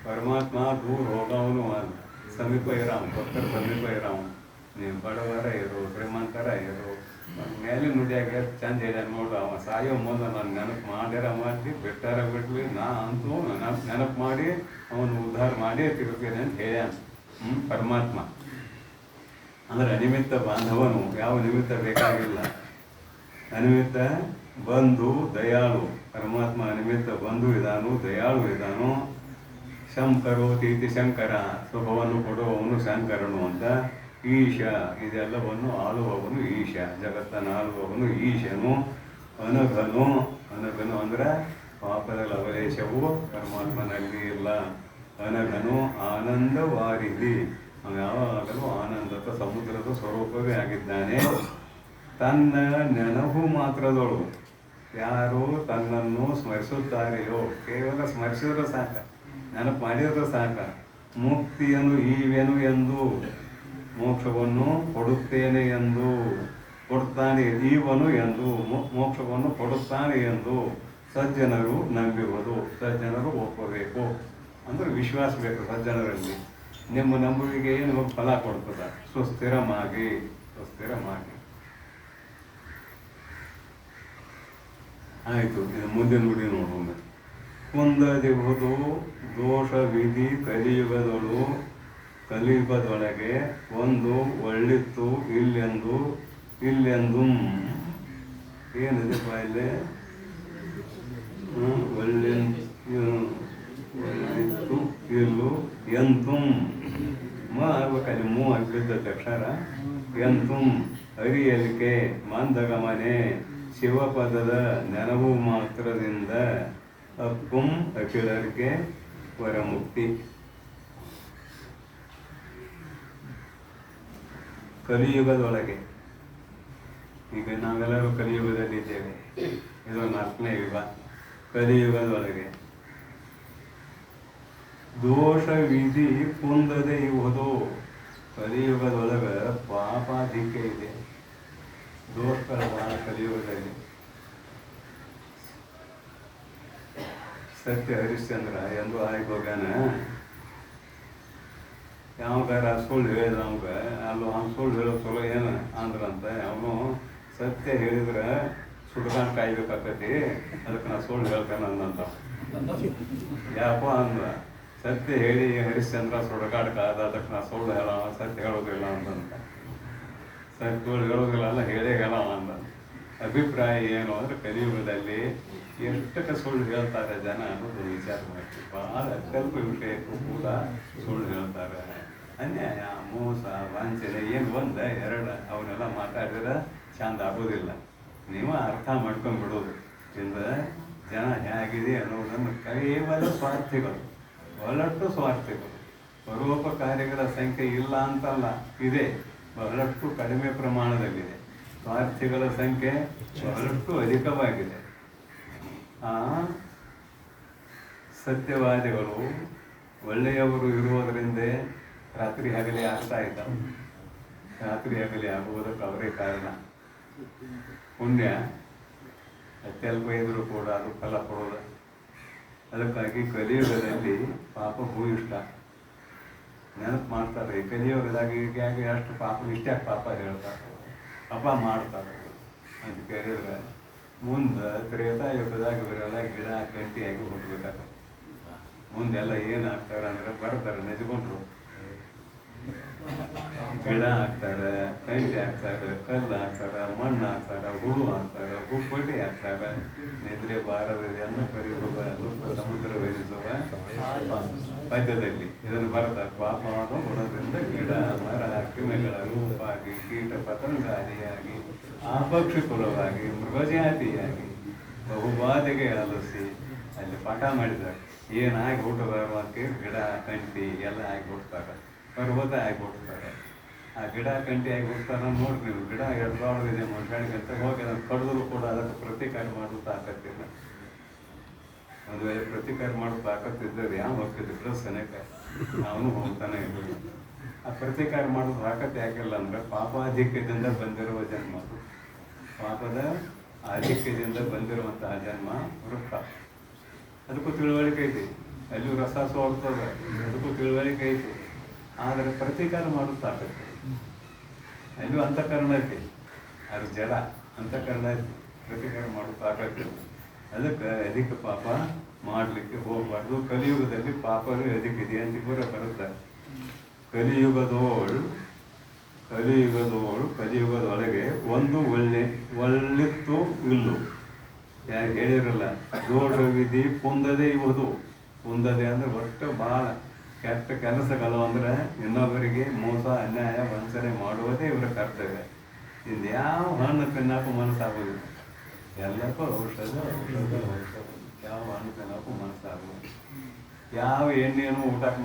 ಪರಮಾತ್ಮ ದೂರ ಹೋಗೋವನು ಅಲ್ಲ, ಸಮೀಪ ಇರೋನು, ಭಕ್ತರ ಸಮೀಪ ಇರೋನು. ನೀವು ಬಡವರ ಇರು, ಶ್ರೀಮಂತರ ಇರು, ಮೇಲೆ ನುಡಿಯಾಗ ಎಷ್ಟು ಚಂದ ಹೇಳ್ಯಾರ ನೋಡು. ಅವ ಸಾಯೋ ಮುಂದೆ ನಾನು ನೆನಪು ಮಾಡ್ಯಾರ ಮಾಡಿ ಬಿಟ್ಟಾರ ಬಿಟ್ವಿ, ನಾ ಅಂತೂ ನೆನಪು ಮಾಡಿ ಅವನು ಉದ್ಧಾರ ಮಾಡಿ ತಿರುಗ್ತೇನೆ ಅಂತ ಹೇಳ್ಯಾನ. ಪರಮಾತ್ಮ ಅಂದ್ರೆ ಅನಿಮಿತ್ತ ಬಾಂಧವನು, ಯಾವ ನಿಮಿತ್ತ ಬೇಕಾಗಿಲ್ಲ. ಅನಿಮಿತ್ತ ಬಂಧು ದಯಾಳು, ಪರಮಾತ್ಮ ಅನಿಮಿತ್ತ ಬಂಧು ಇದಾನು, ದಯಾಳು ಇದಾನು. ಶಂಕರೋತೀತಿ ಶಂಕರ, ಸುಖವನ್ನು ಕೊಡುವವನು ಶಂಕರನು ಅಂತ. ಈಶ, ಇದೆಲ್ಲವನ್ನು ಆಳುವವನು ಈಶ, ಜಗತ್ತನ್ನು ಆಳುವವನು ಈಶನು. ಅನಘನು, ಅನಘನು ಅಂದ್ರೆ ಪಾಪದ ಲವಲೇಶವು ಪರಮಾತ್ಮನಲ್ಲಿ ಇಲ್ಲ. ಅನಘನು ಆನಂದವಾರಿಧಿ, ಯಾವಾಗಲೂ ಆನಂದದ ಸಮುದ್ರದ ಸ್ವರೂಪವೇ ಆಗಿದ್ದಾನೆ. ತನ್ನ ನೆನಪು ಮಾತ್ರದಳು, ಯಾರು ತನ್ನನ್ನು ಸ್ಮರಿಸುತ್ತಾರೆಯೋ, ಕೇವಲ ಸ್ಮರಿಸಿದ್ರೆ ಸಾಕ, ನೆನಪು ಮಾಡಿದ್ರೆ ಸಾಕ. ಮುಕ್ತಿಯನ್ನು ಈವೆನು ಎಂದು, ಮೋಕ್ಷವನ್ನು ಕೊಡುತ್ತೇನೆ ಎಂದು, ಕೊಡ್ತಾನೆ ಈವನು ಎಂದು, ಮೋಕ್ಷವನ್ನು ಕೊಡುತ್ತಾನೆ ಎಂದು ಸಜ್ಜನರು ನಂಬಿರುವುದು. ಸಜ್ಜನರು ಒಪ್ಪಬೇಕು ಅಂದ್ರೆ ವಿಶ್ವಾಸ ಬೇಕು ಸಜ್ಜನರಲ್ಲಿ. ನಿಮ್ಮ ನಂಬುವಿಗೆ ನಿಮಗೆ ಫಲ ಕೊಡ್ತದೆ. ಸುಸ್ಥಿರಮಾಗಿ ಆಯಿತು. ಇದು ಮುಂದೆ ನುಡಿ ನೋಡೋಣ. ಕುಂದದಿಹುದು ದೋಷ ವಿಧಿ ಕಲಿಯುಗದೊಳಗೆ ಒಂದು ಒಳ್ಳಿತ್ತು ಇಲ್ಲೆಂದು ಏನಿದೆಪ್ಪ ಇಲ್ಲಿ? ಒಳ್ಳಿತ್ತು ಇಲ್ಲು ಎಂತುಂ ಆಗ್ಬೇಕಲ್ಲಿ ಮೂ ಆಗ್ಬಿದ್ದಕ್ಕೆ ಅಕ್ಷರ. ಎಂತುಂ ಅರಿಯಲಿಕೆ ಮಂದಗಮನೆ, ಶಿವಪದದ ನೆನವು ಮಾತ್ರದಿಂದ ಅಪ್ಪುಂ ಅಖಿಲರಿಗೆ ವರಮುಕ್ತಿ. ಕಲಿಯುಗದೊಳಗೆ, ಈಗ ನಾವೆಲ್ಲರೂ ಕಲಿಯುಗದಲ್ಲಿದ್ದೇವೆ, ಇದು 4ನೇ ಯುಗ. ಕಲಿಯುಗದೊಳಗೆ ದೋಷ ವಿಧಿ ಕುಂದದೆ ಇರುವುದು. ಕಲಿಯುಗದೊಳಗೆ ಪಾಪಾಧಿಕ್ಯ ಇದೆ, ದೋಷಗಳ ಬಹಳ ಕಲಿಯುಗದಲ್ಲಿ. ಸತ್ಯ ಹರಿಶ್ಚಂದ್ರ ಎಂದು ಆಯ್ಕೆ ಹೋಗ್ಯಾನ. ಯಾವಾಗ ಸುಳ್ಳು ಹೇಳಿದ ಅವಂಗ, ಅಲ್ಲೂ ಅವ್ನು ಸುಳ್ಳು ಹೇಳೋ ಚಲೋ ಏನು ಅಂದ್ರಂತ. ಅವನು ಸತ್ಯ ಹೇಳಿದ್ರೆ ಸುಡ್ಕೊಂಡು ಕಾಯ್ಬೇಕಾಕತಿ, ಅದಕ್ಕೆ ನಾ ಸುಳ್ಳು ಹೇಳ್ತಾನೆ ಅಂದಂತ. ಯಾಕೋ ಅಂದ, ಸತ್ಯ ಹೇಳಿ ಹರಿಶ್ಚಂದ್ರ ಸುಡಗಾಡ್ಕಾದ, ಅದಕ್ಕೆ ನಾ ಸುಳ್ಳು ಹೇಳ, ಸತ್ಯ ಹೇಳೋದಿಲ್ಲ ಅಂತಂತ. ಸುಳ್ಳು ಹೇಳೋದಿಲ್ಲ ಅಲ್ಲ, ಹೇಳೇ ಹೇಳ ಅಂದ. ಅಭಿಪ್ರಾಯ ಏನು ಅಂದ್ರೆ ಕಲಿಯುಗದಲ್ಲಿ ಎಷ್ಟಕ್ಕೆ ಸುಳ್ಳು ಹೇಳ್ತಾರೆ ಜನ ಅನ್ನೋದು ವಿಚಾರ ಮಾಡ್ತೀವಿ. ಭಾಳ ಅತ್ಯಲ್ಪ ವಿಷಯಕ್ಕೂ ಕೂಡ ಸುಳ್ಳು ಹೇಳ್ತಾರೆ. ಅನ್ಯಾಯ, ಮೋಸ, ವಂಚನೆ ಏನು 1 2 ಅವನ್ನೆಲ್ಲ ಮಾತಾಡಿದ್ರೆ ಚಂದ ಆಗೋದಿಲ್ಲ. ನೀವು ಅರ್ಥ ಮಾಡ್ಕೊಂಡ್ಬಿಡೋದು. ಇಂದ ಜನ ಹೇಗಿದೆ ಅನ್ನೋದನ್ನು ಕೇವಲ ಸ್ವಾರ್ಥಿಗಳು, ಬಹಳಷ್ಟು ಸ್ವಾರ್ಥಿಗಳು. ಪರೋಪಕಾರಿಗಳ ಸಂಖ್ಯೆ ಇಲ್ಲ ಅಂತಲ್ಲ, ಇದೆ, ಬಹಳಷ್ಟು ಕಡಿಮೆ ಪ್ರಮಾಣದಲ್ಲಿದೆ. ಸ್ವಾರ್ಥಿಗಳ ಸಂಖ್ಯೆ ಬಹಳಷ್ಟು ಅಧಿಕವಾಗಿದೆ. ಸತ್ಯವಾದಿಗಳು ಒಳ್ಳೆಯವರು ಇರುವುದರಿಂದ ರಾತ್ರಿ ಹಗಲಿ ಆಗ್ತಾ ಇದ್ದಾವೆ. ರಾತ್ರಿ ಹಗಲಿ ಆಗುವುದಕ್ಕೆ ಅವರೇ ಕಾರಣ. ಪುಣ್ಯ ಅತ್ಯಲ್ಪ ಇದ್ರೂ ಕೂಡ ಅದು ಫಲ ಕೊಡೋದು. ಅದಕ್ಕಾಗಿ ಕಲಿಯುಗದಲ್ಲಿ ಪಾಪ ಭೂಯಿಷ್ಟ ನೆನಪು ಮಾಡ್ತಾರೆ. ಈ ಕಲಿಯುಗದಾಗ ಈಗ ಎಷ್ಟು ಪಾಪ, ಇಷ್ಟ್ಯಾಕೆ ಪಾಪ ಹೇಳ್ತಾರೆ, ಪಾಪ ಮಾಡ್ತಾರೆ ಅಂತ ಕೇಳಿದ್ರೆ ಮುಂದೆ ತ್ರೇತಾಯುಗದಾಗ ಇವರೆಲ್ಲ ಗಿಡ ಗಂಟಿಯಾಗಿ ಹುಟ್ಟಬೇಕಾಗ್ತದೆ. ಮುಂದೆಲ್ಲ ಏನು ಹಾಕ್ತಾರೆ ಅಂದ್ರೆ ಬರ್ತಾರೆ ನೆಜ್ಕೊಂಡ್ರು, ಗಿಡ ಹಾಕ್ತಾರೆ, ಗಂಟೆ ಹಾಕ್ತಾರೆ, ಕಲ್ಲು ಹಾಕ್ತಾರೆ, ಮಣ್ಣು ಹಾಕ್ತಾರೆ, ಹುಳು ಹಾಕ್ತಾರೆ, ಹುಪ್ಪಟ್ಟಿ ಹಾಕ್ತಾರೆ. ನಿದ್ರೆ ಬಾರದಲ್ಲಿ ಅನ್ನ ಕರಿಯುವ ಸಮುದ್ರ ಬೆರೆಸುವ ಪದ್ಯದಲ್ಲಿ ಇದನ್ನು ಬರ್ತಾರೆ. ಪಾಪವಾದ ಗುಣದಿಂದ ಗಿಡ ಮರ ಕ್ರಿಮಿಗಳ ರೂಪಾಗಿ, ಕೀಟ ಪತಂಗಾದಿಯಾಗಿ, ಆಪಕ್ಷಿ ಕುಲವಾಗಿ, ಮೃಗಜಾತಿಯಾಗಿ ಬಹುಬಾಧೆಗೆ ಅಲಸಿ ಅಲ್ಲಿ ಪಾಠ ಮಾಡಿದ್ದಾರೆ. ಏನಾಗಿ ಹುಟ್ಟಬಾರು ಅಂತ ಗಿಡ ಕಂಟಿ ಎಲ್ಲ ಆಗಿ ಹುಡ್ತಾರೆ, ಪರ್ವತ ಆಗಿ ಹುಡ್ತಾರೆ. ಆ ಗಿಡ ಕಂಟಿ ಆಗಿ ಹುಡ್ತಾರೆ ನೋಡ್ರಿ ನೀವು. ಗಿಡ ಎಡ್ದಾಡಿದೆ ಮನುಷ್ಯನಿಗೆ ಅಂತ ಹೋಗಿ ಅದನ್ನು ಕಡಿದ್ರು ಕೂಡ ಅದಕ್ಕೆ ಪ್ರತಿಕಾರ ಮಾಡೋದು ತಾಕತ್ತಿಲ್ಲ. ಒಂದು ವೇಳೆ ಪ್ರತಿಕಾರ ಮಾಡೋದು ತಾಕತ್ತಿದ್ದರೆ ಯಾವ ಹೋಗ್ತಿದ್ದು ಗಿಡ ಅವನು ಹೋಗ್ತಾನೆ ಇರಲಿಲ್ಲ. ಆ ಪ್ರತಿಕಾರ ಮಾಡೋದು ತಾಕತ್ತು ಯಾಕಿಲ್ಲ ಅಂದ್ರೆ ಪಾಪಾಧಿಕ್ಯದಿಂದ ಬಂದಿರುವ ಜನ್ಮ, ಪಾಪದ ಆಧಿಕ್ಯದಿಂದ ಬಂದಿರುವಂತಹ ಜನ್ಮ ವೃಕ್ಷ. ಅದಕ್ಕೂ ತಿಳುವಳಿಕೆ ಐತಿ, ಅಲ್ಲಿಯೂ ರಸ ಸೋರ್ತದೆ, ಅದಕ್ಕೂ ತಿಳುವಳಿಕೆ ಐತಿ. ಆದರೆ ಪ್ರತೀಕಾರ ಮಾಡೋದು ತಾಕತ್ತೆ, ಅಲ್ಲಿಯೂ ಅಂತಃಕರಣ ಐತಿ. ಅದು ಜಡ ಅಂತಃಕರಣ ಪ್ರತಿಕಾರ ಮಾಡೋ ತಾಕತ್ತಿಲ್ಲ. ಅದಕ್ಕೆ ಅಧಿಕ ಪಾಪ ಮಾಡಲಿಕ್ಕೆ ಹೋಗಬಾರ್ದು. ಕಲಿಯುಗದಲ್ಲಿ ಪಾಪವೇ ಅಧಿಕಿದೆ ಅಂತ ಕೂಡ ಬರುತ್ತೆ. ಕಲಿಯುಗದೊಳಗೆ ಒಂದು ಒಳ್ಳಿತ್ತು ಇಲ್ಲು. ಯಾರು ಹೇಳಿರಲ್ಲ, ದೋಷವಿಧಿ ಪುಂದದೆ ಇವುದು. ಪುಂದದೆ ಅಂದ್ರೆ ಒಟ್ಟು ಭಾಳ ಕೆಟ್ಟ ಕೆಲಸಗಳು ಅಂದ್ರೆ ಇನ್ನೊಬ್ಬರಿಗೆ ಮೋಸ ಅನ್ಯಾಯ ವಂಚನೆ ಮಾಡುವುದೇ ಇವರ ಕರ್ತವ್ಯ. ಇದು ಯಾವ ಹಣ್ಣು ತಿನ್ನಕ್ಕೂ ಮನಸ್ಸಾಗೋದಿಲ್ಲ. ಎಲ್ಲಕ್ಕೂ ಔಷಧ ಯಾವ ಹಣ್ಣು ತಿನ್ನಕ್ಕೂ ಮನಸ್ಸಾಗೋದು, ಯಾವ ಎಣ್ಣೆಯನ್ನು ಉಣ್ಣಕ್ಕೆ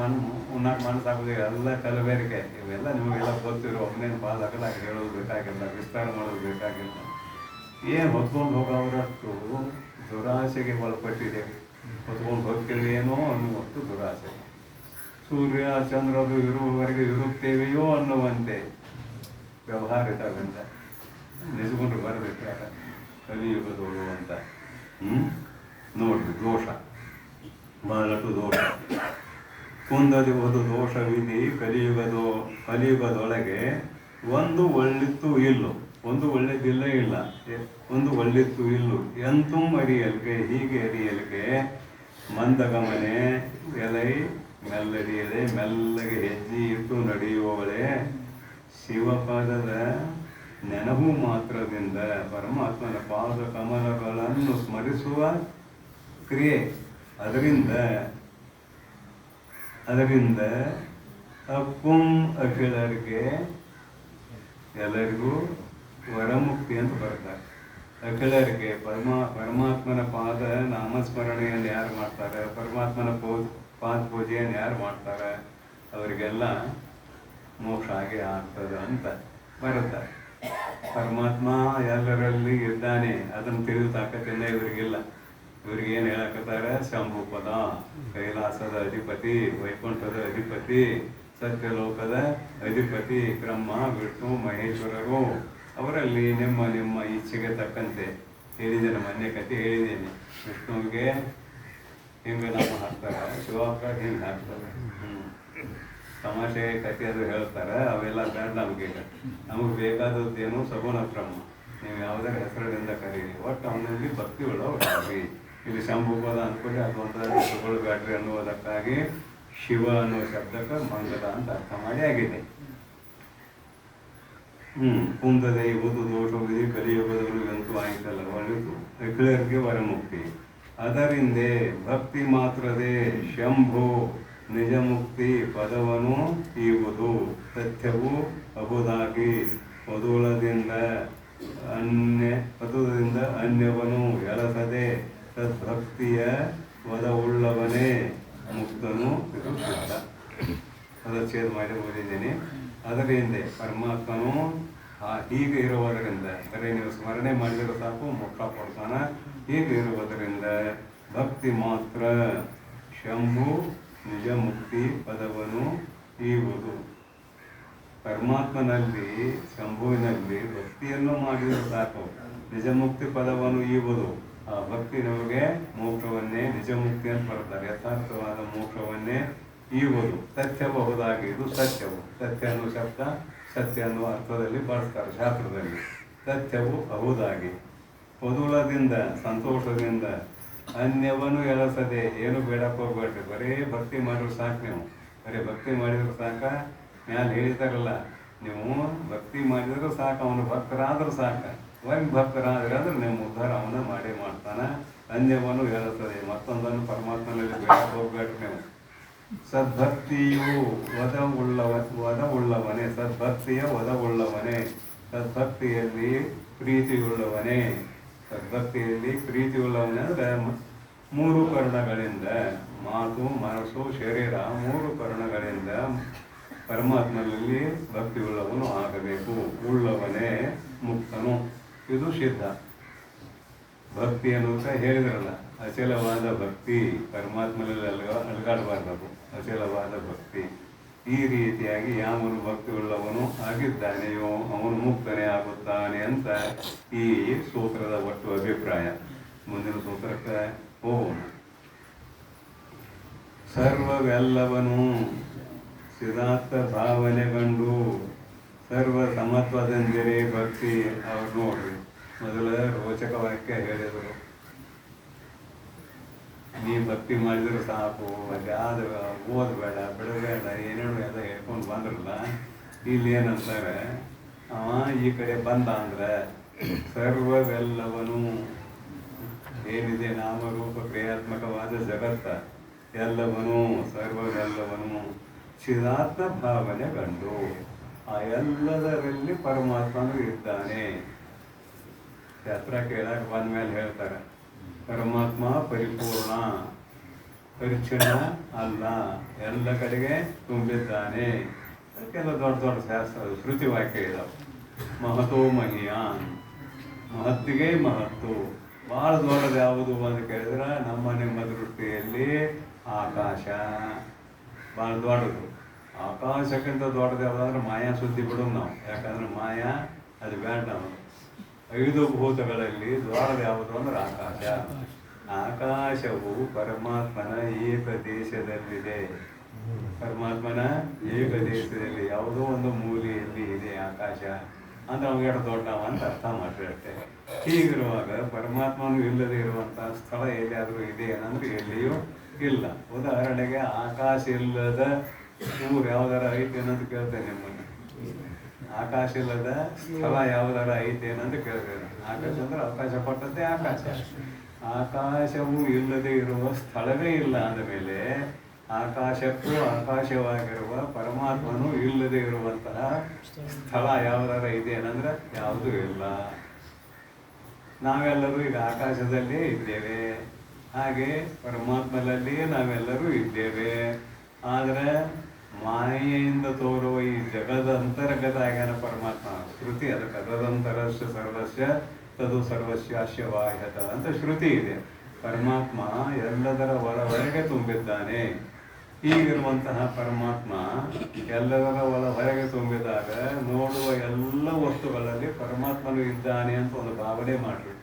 ಮನಸ್ಸಾಗೋದಿಲ್ಲ. ಎಲ್ಲ ಕಲಬೆರಕೆ. ಇವೆಲ್ಲ ನಿಮಗೆಲ್ಲ ಗೊತ್ತಿರೋ ಒಬ್ಬನೇನು ಪಾದಾಗಲ್ಲ ಹೇಳೋದು ಬೇಕಾಗಿಲ್ಲ, ವಿಸ್ತಾರ ಮಾಡೋದು ಬೇಕಾಗಿಲ್ಲ. ಏನು ಹೊತ್ಕೊಂಡು ಹೋಗೋರಷ್ಟು ದುರಾಸೆಗೆ ಒಳಪಟ್ಟಿದೆ. ಹೊತ್ಕೊಂಡು ಹೋಗ್ತೀವಿ ಏನೋ ಅನ್ನುವಷ್ಟು ದುರಾಸೆ. ಸೂರ್ಯ ಚಂದ್ರರು ಇರುವವರೆಗೆ ಇರುತ್ತೇವೆಯೋ ಅನ್ನುವಂತೆ ವ್ಯವಹಾರ ಇದ್ದಾಗಂತ ನಿಜಗೊಂಡ್ರು ಬರಬೇಕಾಗ ಕಲಿಯುಗದೋಳು ಅಂತ. ನೋಡ್ರಿ, ದೋಷ ಬಹಳಷ್ಟು ದೋಷ. ಕುಂದದಿ ಒಂದು ದೋಷವಿಧಿ ಕಲಿಯುಗದೊಳಗೆ ಒಂದು ಒಳ್ಳಿತ್ತು ಇಲ್ಲು. ಒಂದು ಒಳ್ಳೆದಿಲ್ಲ ಇಲ್ಲ, ಒಂದು ಒಳ್ಳಿತ್ತು ಇಲ್ಲು. ಎಂತೂ ಅರಿಯಲ್ಗೆ ಹೀಗೆ ಅರಿಯಲ್ಗೆ ಮಂದಗಮನೆ ಎಲೈ ಮೆಲ್ಲರಿಯದೆ ಮೆಲ್ಲಗೆ ಹೆಜ್ಜೆ ಇಟ್ಟು ನಡೆಯುವವಳೆ ಶಿವಪಾದದ ನೆನಹು ಮಾತ್ರದಿಂದ ಪರಮಾತ್ಮನ ಪಾದ ಕಮಲಗಳನ್ನು ಸ್ಮರಿಸುವ ಕ್ರಿಯೆ. ಅದರಿಂದ ಅಪ್ಪುಂ ಅಖಿಲರಿಗೆ ಎಲ್ಲರಿಗೂ ವರಮುಕ್ತಿ ಅಂತ ಬರ್ತಾರೆ. ಅಖಿಲರಿಗೆ ಪರಮಾತ್ಮನ ಪಾದ ನಾಮಸ್ಮರಣೆಯನ್ನು ಯಾರು ಮಾಡ್ತಾರೆ, ಪರಮಾತ್ಮನ ಪಾದ ಪೂಜೆಯನ್ನು ಯಾರು ಮಾಡ್ತಾರೆ, ಅವರಿಗೆಲ್ಲ ಮೋಕ್ಷ ಆಗೇ ಆಗ್ತದೆ ಅಂತ ಬರುತ್ತೆ. ಪರಮಾತ್ಮ ಎಲ್ಲರಲ್ಲಿ ಇದ್ದಾನೆ ಅದನ್ನು ತಿಳಿದು ತಾಕತ್ತಿಲ್ಲ ಇವರಿಗಿಲ್ಲ. ಇವ್ರಿಗೇನು ಹೇಳಕತ್ತಾರೆ, ಶಂಭುಪದ, ಕೈಲಾಸದ ಅಧಿಪತಿ, ವೈಕುಂಠದ ಅಧಿಪತಿ, ಸತ್ಯಲೋಕದ ಅಧಿಪತಿ, ಬ್ರಹ್ಮ ವಿಷ್ಣು ಮಹೇಶ್ವರರು. ಅವರಲ್ಲಿ ನಿಮ್ಮ ಇಚ್ಛೆಗೆ ತಕ್ಕಂತೆ ಹೇಳಿದ್ದೇನೆ, ಮೊನ್ನೆ ಕತೆ ಹೇಳಿದ್ದೇನೆ. ವಿಷ್ಣುವಿಗೆ ಹಿಂಗೆ ನಾವು ಹಾಕ್ತಾರೆ, ಶಿವಪ್ಪ ಹಿಂಗೆ ಹಾಕ್ತಾರೆ. ತಮಾಷೆ ಕತೆ ಅದು ಹೇಳ್ತಾರೆ, ಅವೆಲ್ಲ ಬೇಡ ನಮಗೆ. ನಮಗೆ ಬೇಕಾದದ್ದೇನು ಸಗುಣ ಬ್ರಹ್ಮ. ನೀವು ಯಾವುದರ ಹೆಸರಿನಿಂದ ಕರೀರಿ, ಒಟ್ಟು ಅವನಲ್ಲಿ ಭಕ್ತಿ ಉಳ್ಳವ್ರಿ. ಇಲ್ಲಿ ಶಂಭುಪದ ಅಂದ್ಕೊಳ್ಳಿ, ಅದೊಂದು ತಗೊಳ್ಬೇಡ್ರಿ ಅನ್ನುವುದಕ್ಕಾಗಿ ಶಿವ ಅನ್ನೋ ಶಬ್ದಕ್ಕೆ ಮಂಗಲ ಅಂತ ಅರ್ಥ ಮಾಡಿ ಆಗಿದೆ. ಕುಂದದೆ ಇವುದು ದೋಷವಿದೆ ಕಲಿಯುಗದವರು ಎಂತೂ ಆಯ್ತಲ್ಲ ಒಳ್ಳೆದು. ಅಖಿಲರಿಗೆ ವರಮುಕ್ತಿ. ಅದರಿಂದೇ ಭಕ್ತಿ ಮಾತ್ರದೇ ಶಂಭು ನಿಜ ಮುಕ್ತಿ ಪದವನ್ನು ಈವುದು. ಸತ್ಯವು ಅಬುದಾಗಿ ಪದುಲದಿಂದ ಅನ್ಯವನು ಎಳಸದೆ ಸದ್ಭಕ್ತಿಯ ವದವುಳ್ಳವನೇ ಮುಕ್ತನು. ಇದು ಸಿದ್ಧ. ಪದಚ್ಛೇದ ಮಾಡಿ ಓದಿದ್ದೀನಿ. ಅದರಿಂದ ಪರಮಾತ್ಮನು ಹೀಗೆ ಇರುವುದರಿಂದ, ಬರೀ ನೀವು ಸ್ಮರಣೆ ಮಾಡಿದರೂ ಸಾಕು ಮೋಕ್ಷ ಕೊಡ್ತಾನ. ಹೀಗೆ ಇರುವುದರಿಂದ ಭಕ್ತಿ ಮಾತ್ರ ಶಂಭು ನಿಜ ಮುಕ್ತಿ ಪದವನ್ನು ಈವುದು. ಪರಮಾತ್ಮನಲ್ಲಿ ಶಂಭುವಿನಲ್ಲಿ ಭಕ್ತಿಯನ್ನು ಮಾಡಿದರೂ ಸಾಕು ನಿಜ ಮುಕ್ತಿ ಪದವನ್ನು ಈವುದು. ಆ ಭಕ್ತಿ ನಮಗೆ ಮೋಕ್ಷವನ್ನೇ, ನಿಜ ಮುಕ್ತಿ ಅಂತ ಬರ್ತಾರೆ, ಯಥಾರ್ಥವಾದ ಮೋಕ್ಷವನ್ನೇ ಈವುದು. ಸತ್ಯಬಹುದಾಗಿ, ಇದು ಸತ್ಯವು. ಸತ್ಯ ಅನ್ನೋ ಶಬ್ದ ಸತ್ಯ ಅನ್ನುವ ಅರ್ಥದಲ್ಲಿ ಬಳಸ್ತಾರೆ ಶಾಸ್ತ್ರದಲ್ಲಿ. ಸತ್ಯವು ಅಹುದಾಗಿ ಪದುಲದಿಂದ ಸಂತೋಷದಿಂದ ಅನ್ಯವನ್ನು ಎಳಸದೆ. ಏನು ಬೇಡಕ್ಕೆ ಹೋಗ್ಬೇಡ್ರಿ, ಬರೀ ಭಕ್ತಿ ಮಾಡಿದ್ರು ಸಾಕು. ನೀವು ಬರೀ ಭಕ್ತಿ ಮಾಡಿದ್ರು ಸಾಕ. ಮ್ಯಾಲೆ ಹೇಳಿದಾರಲ್ಲ, ನೀವು ಭಕ್ತಿ ಮಾಡಿದ್ರು ಸಾಕು, ಅವನು ಭಕ್ತರಾದ್ರೂ ಸಾಕು. ಒಂದು ಭಕ್ತರಾದ್ರೆ ಅಂದ್ರೆ ನಿಮ್ಮ ಉದ್ಧಾರ ಅವನ ಮಾಡೇ ಮಾಡ್ತಾನೆ. ಅನ್ಯವನ್ನು ಎಳಸದೆ, ಮತ್ತೊಂದನ್ನು ಪರಮಾತ್ಮನಲ್ಲಿ ಬೇಡಕ್ಕೆ ಹೋಗ್ಬೇಡ್ರಿ ನೀವು. ಸದ್ಭಕ್ತಿಯು ವದವುಳ್ಳವನೇ, ಸದ್ಭಕ್ತಿಯ ವದವುಳ್ಳವನೇ, ಸದ್ಭಕ್ತಿಯಲ್ಲಿ ಪ್ರೀತಿಯುಳ್ಳವನೇ. ಸದ್ಭಕ್ತಿಯಲ್ಲಿ ಪ್ರೀತಿಯುಳ್ಳವನೇ ಅಂದರೆ ಮೂರು ಕರ್ಣಗಳಿಂದ, ಮಾತು ಮನಸ್ಸು ಶರೀರ, ಮೂರು ಕರ್ಣಗಳಿಂದ ಪರಮಾತ್ಮನಲ್ಲಿ ಭಕ್ತಿಯುಳ್ಳವನು ಆಗಬೇಕು. ಉಳ್ಳವನೇ ಮುಕ್ತನು. ಇದು ಸಿದ್ಧ. ಭಕ್ತಿ ಅನ್ನೋದು ಹೇಳಿದ್ರಲ್ಲ, ಅಚಲವಾದ ಭಕ್ತಿ. ಪರಮಾತ್ಮನಲ್ಲಿ ಅಲಗಾಡಬಾರ್ದು, ಅಚಲವಾದ ಭಕ್ತಿ. ಈ ರೀತಿಯಾಗಿ ಯಾವನು ಭಕ್ತಿ ಉಳ್ಳವನು ಆಗಿದ್ದಾನೆಯೋ ಅವನು ಮುಕ್ತನೇ ಆಗುತ್ತಾನೆ ಅಂತ ಈ ಸೂತ್ರದ ಒಟ್ಟು ಅಭಿಪ್ರಾಯ. ಮುಂದಿನ ಸೂತ್ರಕ್ಕೆ ಹೋಗೋಣ. ಸರ್ವವೆಲ್ಲವನು ಸಿದ್ಧಾರ್ಥ ಭಾವನೆಗಂಡು ಸರ್ವ ಸಮತ್ವದೆಂದಿರಿ ಭಕ್ತಿ. ಅವ್ರು ನೋಡ್ರಿ ಮೊದಲ ರೋಚಕ ವಾಕ್ಯ ಹೇಳಿದರು, ನೀ ಭಕ್ತಿ ಮಾಡಿದ್ರು ಸಾಕು, ಅದ್ಯಾವುದು ಓದಬೇಡ ಬಿಡಬೇಡ ಏನೇನು ಎಲ್ಲ ಹೇಳ್ಕೊಂಡು ಬಂದ್ರಲ್ಲ. ಇಲ್ಲಿ ಏನಂತಾರೆ, ಅವ ಈ ಕಡೆ ಬಂದ ಅಂದ್ರೆ ಸರ್ವವೆಲ್ಲವನು ಏನಿದೆ ನಾಮರೂಪ ಕ್ರಿಯಾತ್ಮಕವಾದ ಜಗತ್ತ ಎಲ್ಲವನು ಸರ್ವವೆಲ್ಲವನು ಚಿದಾತ್ಮ ಭಾವನೆ ಕಂಡು ಆ ಎಲ್ಲದರಲ್ಲಿ ಪರಮಾತ್ಮನು ಇದ್ದಾನೆ. ಶಾಸ್ತ್ರ ಕೇಳಕ್ಕೆ ಬಂದ ಮೇಲೆ ಹೇಳ್ತಾರೆ, ಪರಮಾತ್ಮ ಪರಿಪೂರ್ಣ ಪರಿಚ್ಛಿನ್ನ ಅಲ್ಲ, ಎಲ್ಲ ಕಡೆಗೆ ತುಂಬಿದ್ದಾನೆ. ಅದಕ್ಕೆಲ್ಲ ದೊಡ್ಡ ದೊಡ್ಡ ಶಾಸ್ತ್ರ ಶ್ರುತಿ ವಾಕ್ಯ ಇದಾವೆ. ಮಹತೋ ಮಹಿಯಾನ್, ಮಹತ್ತಿಗೆ ಮಹತ್ತು. ಭಾಳ ದೊಡ್ಡದು ಯಾವುದು ಅಂತ ಕೇಳಿದ್ರೆ ನಮ್ಮ ದೃಷ್ಟಿಯಲ್ಲಿ ಆಕಾಶ ಭಾಳ ದೊಡ್ಡದು. ಆಕಾಶಕ್ಕಿಂತ ದೊಡ್ಡದು ಯಾವುದಂದ್ರೆ ಮಾಯಾ ಸುದ್ದಿ ಬಿಡೋದು ನಾವು. ಯಾಕಂದ್ರೆ ಮಾಯಾ ಅದು ಬೇಡ. ನಾವು 5 ಭೂತಗಳಲ್ಲಿ ದೊಡ್ಡದು ಯಾವುದು ಅಂದ್ರೆ ಆಕಾಶ. ಆಕಾಶವು ಪರಮಾತ್ಮನ ಏಕದೇಶದಲ್ಲಿದೆ. ಪರಮಾತ್ಮನ ಏಕದೇಶದಲ್ಲಿ ಯಾವುದೋ ಒಂದು ಮೂಲೆಯಲ್ಲಿ ಇದೆ ಆಕಾಶ ಅಂದ್ರೆ ಅವಾಗ ದೊಡ್ಡವ ಅಂತ ಅರ್ಥ ಮಾಡಿರುತ್ತೆ. ಹೀಗಿರುವಾಗ ಪರಮಾತ್ಮನು ಇಲ್ಲದೆ ಇರುವಂಥ ಸ್ಥಳ ಎಲ್ಲಿಯಾದರೂ ಇದೆ ಏನಂದ್ರೆ ಎಲ್ಲಿಯೂ ಇಲ್ಲ. ಉದಾಹರಣೆಗೆ ಆಕಾಶ ಇಲ್ಲದ ಊರು ಯಾವ್ದಾರ ಐತೆ ಅನ್ನೋದು ಕೇಳ್ತೇನೆ ನಿಮ್ಮನ್ನು. ಆಕಾಶ ಇಲ್ಲದ ಸ್ಥಳ ಯಾವ್ದಾರ ಐತೆ ಅನ್ನೋದು ಕೇಳ್ತೇನೆ. ಆಕಾಶ ಅಂದ್ರೆ ಅವಕಾಶ ಪಟ್ಟದ್ದೇ ಆಕಾಶ. ಆಕಾಶವು ಇಲ್ಲದೆ ಇರುವ ಸ್ಥಳವೇ ಇಲ್ಲ ಅಂದಮೇಲೆ ಆಕಾಶಕ್ಕೂ ಆಕಾಶವಾಗಿರುವ ಪರಮಾತ್ಮನು ಇಲ್ಲದೆ ಇರುವಂತಹ ಸ್ಥಳ ಯಾವ್ದಾರ ಇದೆ ಏನಂದ್ರೆ ಯಾವುದೂ ಇಲ್ಲ. ನಾವೆಲ್ಲರೂ ಈಗ ಆಕಾಶದಲ್ಲೇ ಇದ್ದೇವೆ, ಹಾಗೆ ಪರಮಾತ್ಮನಲ್ಲಿ ನಾವೆಲ್ಲರೂ ಇದ್ದೇವೆ. ಆದರೆ ಮಾಯೆಯಿಂದ ತೋರುವ ಈ ಜಗದ ಅಂತರ್ಗತ ಆಗ್ಯಾನ ಪರಮಾತ್ಮ. ಶ್ರುತಿ ಅದಕ್ಕೆ ತದಂತರಸ್ಯ ಸರ್ವಸ್ಯ ತದು ಸರ್ವಸ್ಯಾಶ್ಯವಾಹ್ಯತ ಅಂತ ಶ್ರುತಿ ಇದೆ. ಪರಮಾತ್ಮ ಎಲ್ಲದರ ಹೊರಗೆ ತುಂಬಿದ್ದಾನೆ. ಹೀಗಿರುವಂತಹ ಪರಮಾತ್ಮ ಎಲ್ಲದರ ಹೊರಗೆ ತುಂಬಿದಾಗ ನೋಡುವ ಎಲ್ಲ ವಸ್ತುಗಳಲ್ಲಿ ಪರಮಾತ್ಮನು ಇದ್ದಾನೆ ಅಂತ ಒಂದು ಭಾವನೆ ಮಾಡ್ರಿ.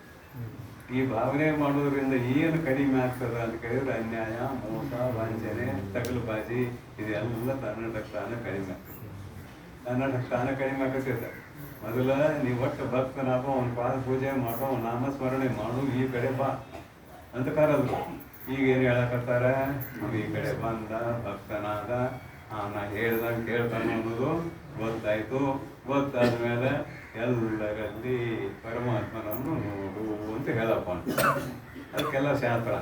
ಈ ಭಾವನೆ ಮಾಡೋದ್ರಿಂದ ಏನು ಕಡಿಮೆ ಆಗ್ತದೆ ಅಂತ ಕೇಳಿದ್ರೆ ಅನ್ಯಾಯ, ಮೋಸ, ವಂಚನೆ, ತಗಲುಬಾಜಿ ಇದೆಲ್ಲ ತನ್ನಡಕ್ಕೆ ತಾನೇ ಕಡಿಮೆ ಆಗ್ತದೆ. ತನ್ನಡಕ್ಕೆ ತಾನೇ ಕಡಿಮೆ ಆಗತ್ತಿದೆ. ಮೊದಲ ನೀವು ಒಟ್ಟು ಭಕ್ತನಾಗೋ, ಅವನ ಪಾದ ಪೂಜೆ ಮಾಡೋ, ಅವನ ನಾಮಸ್ಮರಣೆ ಮಾಡು, ಈ ಕಡೆ ಬಾ ಅಂತ ಕರೆದ್ರು. ಈಗ ಏನು ಹೇಳಕತ್ತಾರ, ನಾವು ಈ ಕಡೆ ಬಂದ ಭಕ್ತನಾದ, ನಾ ಹೇಳ್ದಂಗೆ ಕೇಳ್ತಾನೆ ಅನ್ನೋದು ಗೊತ್ತಾಯ್ತು. ಗೊತ್ತಾದ್ಮೇಲೆ ಎಲ್ಲರಲ್ಲಿ ಪರಮಾತ್ಮನನ್ನು ನೋಡು ಅಂತ ಹೇಳಪ್ಪ. ಅದಕ್ಕೆಲ್ಲ ಶಾಸ್ತ್ರ.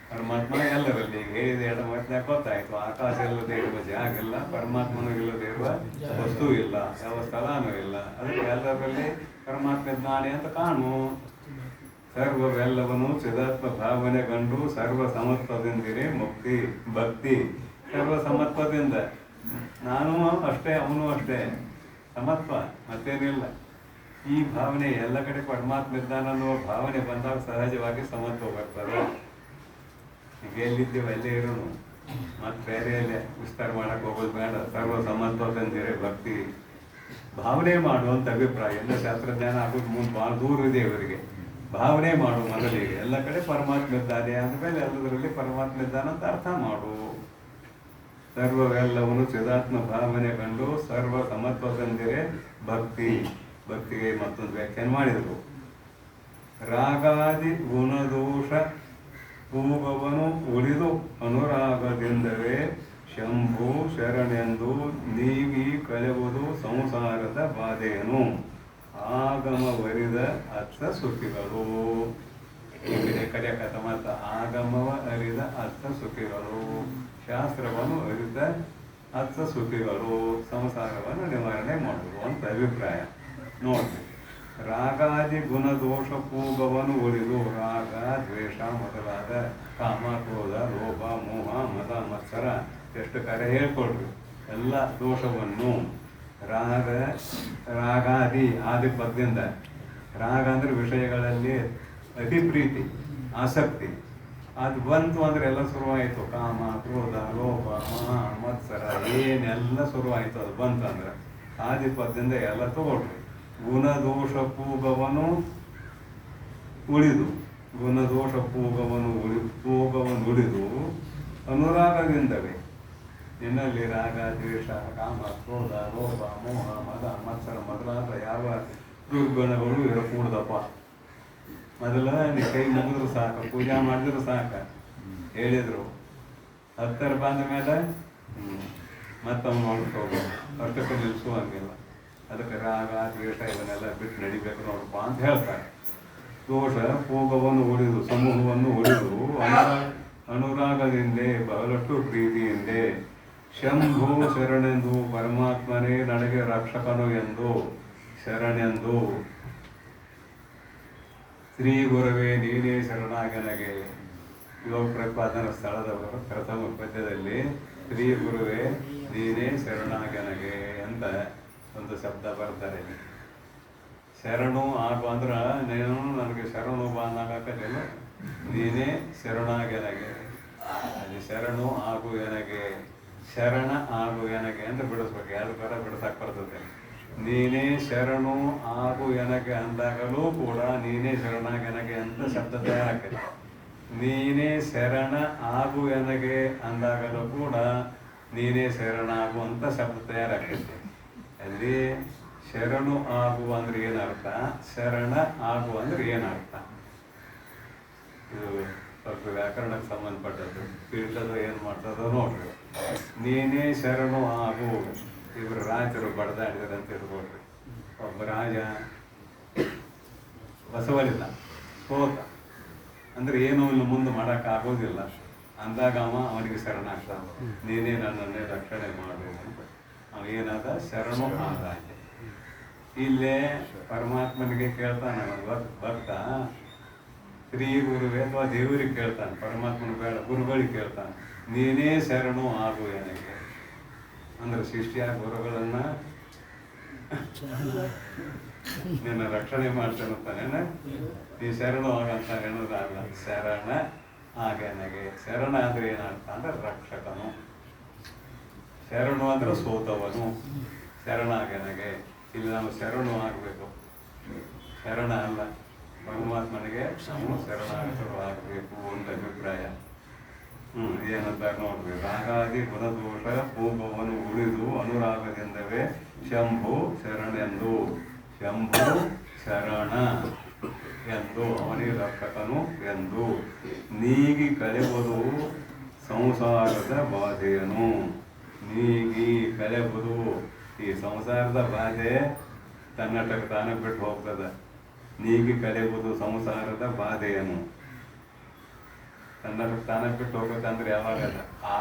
ಪರಮಾತ್ಮ ಎಲ್ಲರಲ್ಲಿ ಹೇಳಿದ ಎರಡು ಮಾತಿನಾಗ ಗೊತ್ತಾಯ್ತು. ಆಕಾಶ ಇಲ್ಲದೆ ಇರುವ ಜಾಗ ಇಲ್ಲ, ಪರಮಾತ್ಮನೂ ಇಲ್ಲದೆ ಇರುವ ವಸ್ತು ಇಲ್ಲ, ಯಾವ ಸ್ಥಳನೂ ಇಲ್ಲ. ಅದಕ್ಕೆ ಎಲ್ಲರಲ್ಲಿ ಪರಮಾತ್ಮ ಇದ್ದಾನೆ ಅಂತ ಕಾಣು. ಸರ್ವವೆಲ್ಲವನು ಚಿದಾತ್ಮ ಭಾವನೆ ಕಂಡು ಸರ್ವ ಸಮತ್ವದಿಂದಿರೇ ಮುಕ್ತಿ ಭಕ್ತಿ. ಸರ್ವ ಸಮತ್ವದಿಂದ ನಾನು ಅಷ್ಟೇ, ಅವನು ಅಷ್ಟೇ, ಸಮತ್ವ ಮತ್ತೇನಿಲ್ಲ. ಈ ಭಾವನೆ ಎಲ್ಲ ಕಡೆ ಪರಮಾತ್ಮ ಇದ್ದಾನನ್ನುವ ಭಾವನೆ ಬಂದಾಗ ಸಹಜವಾಗಿ ಸಮತ್ವ ಬರ್ತದೆ. ಈಗ ಎಲ್ಲಿದ್ದೀವಿ ಅಲ್ಲೇ ಇರೋನು, ಮತ್ತೆ ಬೇರೆಯಲ್ಲೇ ವಿಸ್ತಾರ ಮಾಡಕ್ಕೆ ಹೋಗೋದು ಬೇಡ. ಸರ್ವ ಸಮತ್ವದಿಂದಿರೇ ಭಕ್ತಿ. ಭಾವನೆ ಮಾಡುವಂಥ ಅಭಿಪ್ರಾಯ. ಎಲ್ಲ ಶಾಸ್ತ್ರಜ್ಞಾನ ಆಗೋದು ಮುಂದೆ ಭಾಳ ದೂರ ಇದೆ ಇವರಿಗೆ. ಭಾವನೆ ಮಾಡು ಮೊದಲಿಗೆ. ಎಲ್ಲ ಕಡೆ ಪರಮಾತ್ಮ ಇದ್ದಾನೆ ಅಂದಮೇಲೆ ಎಲ್ಲದರಲ್ಲಿ ಪರಮಾತ್ಮ ಇದ್ದಾನಂತ ಅರ್ಥ ಮಾಡು. ಸರ್ವವೆಲ್ಲವನು ಚಿದಾತ್ಮ ಭಾವನೆ ಕಂಡು ಸರ್ವ ಸಮತ್ವದಿಂದಿರೇ ಭಕ್ತಿ. ಭಕ್ತಿಗೆ ಮತ್ತೊಂದು ವ್ಯಾಖ್ಯಾನ ಮಾಡಿದರು. ರಾಗಾದಿ ಗುಣದೋಷ ಪೂಗವನು ಉಳಿದು ಅನುರಾಗದಿಂದವೇ ಶಂಭು ಶರಣೆಂದು ನೀವಿ ಕಳೆಯುವುದು ಸಂಸಾರದ ಬಾಧೆಯನು. ಆಗಮವರಿದ ಅರ್ಥ ಸುಖಿಗಳು. ಈ ಕರೆಯಕತ್ತ ಮಾತ್ರ ಆಗಮವ ಅರಿದ ಅರ್ಥ ಸುಖಿಗಳು. ಶಾಸ್ತ್ರವನ್ನು ಅರಿತ ಅರ್ಥ ಸುಖಿಗಳು ಸಂಸಾರವನ್ನು ನಿವಾರಣೆ ಮಾಡುವುದು ಅಂತ ಅಭಿಪ್ರಾಯ. ನೋಡ್ರಿ, ರಾಗಾದಿ ಗುಣದೋಷ ಪೂಗವನ್ನು ಉಳಿದು ರಾಗ ದ್ವೇಷ ಮೊದಲಾದ ಕಾಮ ಕ್ರೋಧ ಲೋಭ ಮೋಹ ಮದ ಮತ್ಸರ ಎಷ್ಟು ಕರೆ ಹೇಳ್ಕೊಡ್ರಿ. ಎಲ್ಲ ದೋಷವನ್ನು ರಾಗಾದಿ ಆದಿ ಪದದಿಂದ, ರಾಗ ಅಂದ್ರೆ ವಿಷಯಗಳಲ್ಲಿ ಅತಿ ಪ್ರೀತಿ ಆಸಕ್ತಿ. ಅದು ಬಂತು ಅಂದ್ರೆ ಎಲ್ಲ ಶುರುವಾಯಿತು. ಕಾಮ ಕ್ರೋಧ ಲೋಭ ಮಹ ಮತ್ಸರ ಏನೆಲ್ಲ ಶುರುವಾಯಿತು. ಅದು ಬಂತಂದ್ರೆ ಆದಿ ಪದದಿಂದ ಎಲ್ಲ ತಗೊಳ್ರಿ. ಗುಣದೋಷ ಪೂಗವನ್ನು ಉಳಿದು, ಗುಣದೋಷ ಪೂಗವನ್ನು ಉಳಿದು ಅನುರಾಗದಿಂದವೇ. ನಿನ್ನಲ್ಲಿ ರಾಗ ದ್ವೇಷ ಕಾಮ ಕ್ರೋಧ ಲೋಭ ಮೋಹ ಮದ ಮತ್ಸರ ಮೊದಲಾದ ಯಾವ ದುರ್ಗುಣಗಳು ಇರಕೂಡ್ದಪ್ಪ. ಮೊದಲ ನೀ ಕೈ ಮುಗಿದ್ರು ಸಾಕು, ಪೂಜೆ ಮಾಡಿದ್ರು ಸಾಕು ಹೇಳಿದ್ರು. ಹತ್ತರ ಬಂದ ಮೇಲೆ ಮತ್ತವ್ನು ನೋಡ್ಕೋಬೋದು, ಅಷ್ಟಕ್ಕೆ ನಿಲ್ಲಿಸುವಂಗಿಲ್ಲ. ಅದಕ್ಕೆ ರಾಗ ದ್ವೇಷ ಇವನ್ನೆಲ್ಲ ಬಿಟ್ಟು ನಡಿಬೇಕು ನೋಡಪ್ಪ ಅಂತ ಹೇಳ್ತಾರೆ. ದೋಷ ಭೋಗವನ್ನು ಉಳಿದು ಸಮೂಹವನ್ನು ಉಳಿದು ಅನುರಾಗದಿಂದೆ ಬಹಳಷ್ಟು ಪ್ರೀತಿಯಿಂದೆ ಶಂಭು ಶರಣೆಂದು ಪರಮಾತ್ಮನೇ ನನಗೆ ರಕ್ಷಕನು ಎಂದು ಶರಣೆಂದು ಶ್ರೀ ಗುರುವೇ ನೀನೇ ಶರಣಾಗನಗೆ. ಯೋಗ ಪ್ರತಿಪಾದನ ಸ್ಥಳದ ಪ್ರಥಮ ಪದ್ಯದಲ್ಲಿ ಶ್ರೀ ಗುರುವೇ ನೀನೇ ಶರಣಾಗನಗೆ ಅಂತ ಒಂದು ಶಬ್ದ ಬರ್ತಾರೆ. ಶರಣು ಆಗು ಅಂದ್ರೆ ನೀನು ನನಗೆ ಶರಣು ಬಾ ಅನ್ನೋಕ್ಕಾಗಲ್ಲ, ನೀನೇ ಶರಣಾಗನಗೆ. ಅಲ್ಲಿ ಶರಣು ಆಗು ಎನಗೆ, ಶರಣ ಆಗು ಎನಗೆ ಅಂತ ಬಿಡಿಸ್ಬೇಕು. ಎರಡು ಥರ ಬಿಡಿಸಕ್ಕೆ ಬರ್ತದೆ. ನೀನೇ ಶರಣು ಆಗು ಎನಗೆ ಅಂದಾಗಲೂ ಕೂಡ ನೀನೇ ಶರಣಾಗನಗೆ ಅಂತ ಶಬ್ದ ತಯಾರಾಗ್ತದೆ. ನೀನೇ ಶರಣ ಆಗು ಎನಗೆ ಅಂದಾಗಲೂ ಕೂಡ ನೀನೇ ಶರಣಾಗು ಅಂತ ಶಬ್ದ ತಯಾರಾಗ್ತೈತೆ. ಅಲ್ಲಿ ಶರಣು ಆಗು ಅಂದ್ರೆ ಏನರ್ಥ, ಶರಣ ಆಗು ಅಂದ್ರೆ ಏನರ್ಥ, ಇದು ಸ್ವಲ್ಪ ವ್ಯಾಕರಣಕ್ಕೆ ಸಂಬಂಧಪಟ್ಟದ್ದು. ಪೀಠದ ಏನು ಮಾಡ್ತದೋ ನೋಡ್ರಿ. ನೀನೇ ಶರಣು ಆಗು, ಇವರು ರಾಜರು ಬಡ್ದಾಡಿದಾರೆ ಅಂತ ಇಟ್ಕೊಳ್ರಿ. ಒಬ್ಬ ರಾಜ ಬಸವಲಿಲ್ಲ, ಸೋತ ಅಂದ್ರೆ ಏನೋ ಇಲ್ಲಿ ಮುಂದೆ ಮಾಡೋಕ್ಕಾಗೋದಿಲ್ಲ ಅಂದಾಗ ಅವನಿಗೆ ಶರಣಾಗ್ತಾನ. ನೀನೇ ನನ್ನನ್ನೇ ರಕ್ಷಣೆ ಮಾಡು ಅಂತ ಅವೇನಾದ ಶರಣು ಆದ. ಇಲ್ಲೇ ಪರಮಾತ್ಮನಿಗೆ ಕೇಳ್ತಾನೆ ಭಕ್ತ, ಶ್ರೀ ಗುರುವೇ ಅಥವಾ ದೇವರಿಗೆ ಕೇಳ್ತಾನೆ, ಪರಮಾತ್ಮನ ಬೇಡ ಗುರುಗಳಿಗೆ ಕೇಳ್ತಾನೆ, ನೀನೇ ಶರಣು ಆಗು ನನಗೆ ಅಂದ್ರೆ ಶಿಷ್ಯ ಗುರುಗಳನ್ನ ನಿನ್ನ ರಕ್ಷಣೆ ಮಾಡ್ತಾನೆ. ನೀ ಶರಣು ಆಗಂತ ಹೇಳೋದಲ್ಲ, ಶರಣ ಆಗನಗೆ. ಶರಣ ಅಂದ್ರೆ ಏನಂತ ಅಂದ್ರೆ ರಕ್ಷಕನು, ಶರಣು ಅಂದ್ರೆ ಸೋತವನು, ಶರಣಾಗನಗೆ. ಇಲ್ಲಿ ನಾವು ಶರಣು ಆಗಬೇಕು, ಶರಣ ಅಲ್ಲ. ಪರಮಾತ್ಮನಿಗೆ ನಾವು ಶರಣಾಗತರು ಆಗಬೇಕು ಅಂತ ಅಭಿಪ್ರಾಯ. ಏನಂತಾರೆ ನೋಡ್ರಿ. ರಾಗಾದಿ ಗುಣದೋಷ ಭೋಗವನ್ನು ಉಳಿದು ಅನುರಾಗದಿಂದವೇ ಶಂಭು ಶರಣೆಂದು, ಶಂಭು ಶರಣ ಎಂದು ಅವನಿಗೆ ರಕ್ಷಕನು ಎಂದು ನೀಗಿ ಕಳೆಯುವುದು ಸಂಸಾರದ ಬಾಧೆಯನು. ನೀಗಿ ಕಳೆಯುವುದು, ಈ ಸಂಸಾರದ ಬಾಧೆ ತನ್ನಟಕ್ಕೆ ತಾನೇ ಬಿಟ್ಟು ಹೋಗ್ತದೆ. ನೀಗಿ ಕಳೆಯುವುದು ಸಂಸಾರದ ಬಾಧೆಯನು. ತನ್ನಟಕ್ಕೆ ತಾನೇ ಬಿಟ್ಟು ಹೋಗ್ಬೇಕಂದ್ರೆ ಯಾವಾಗ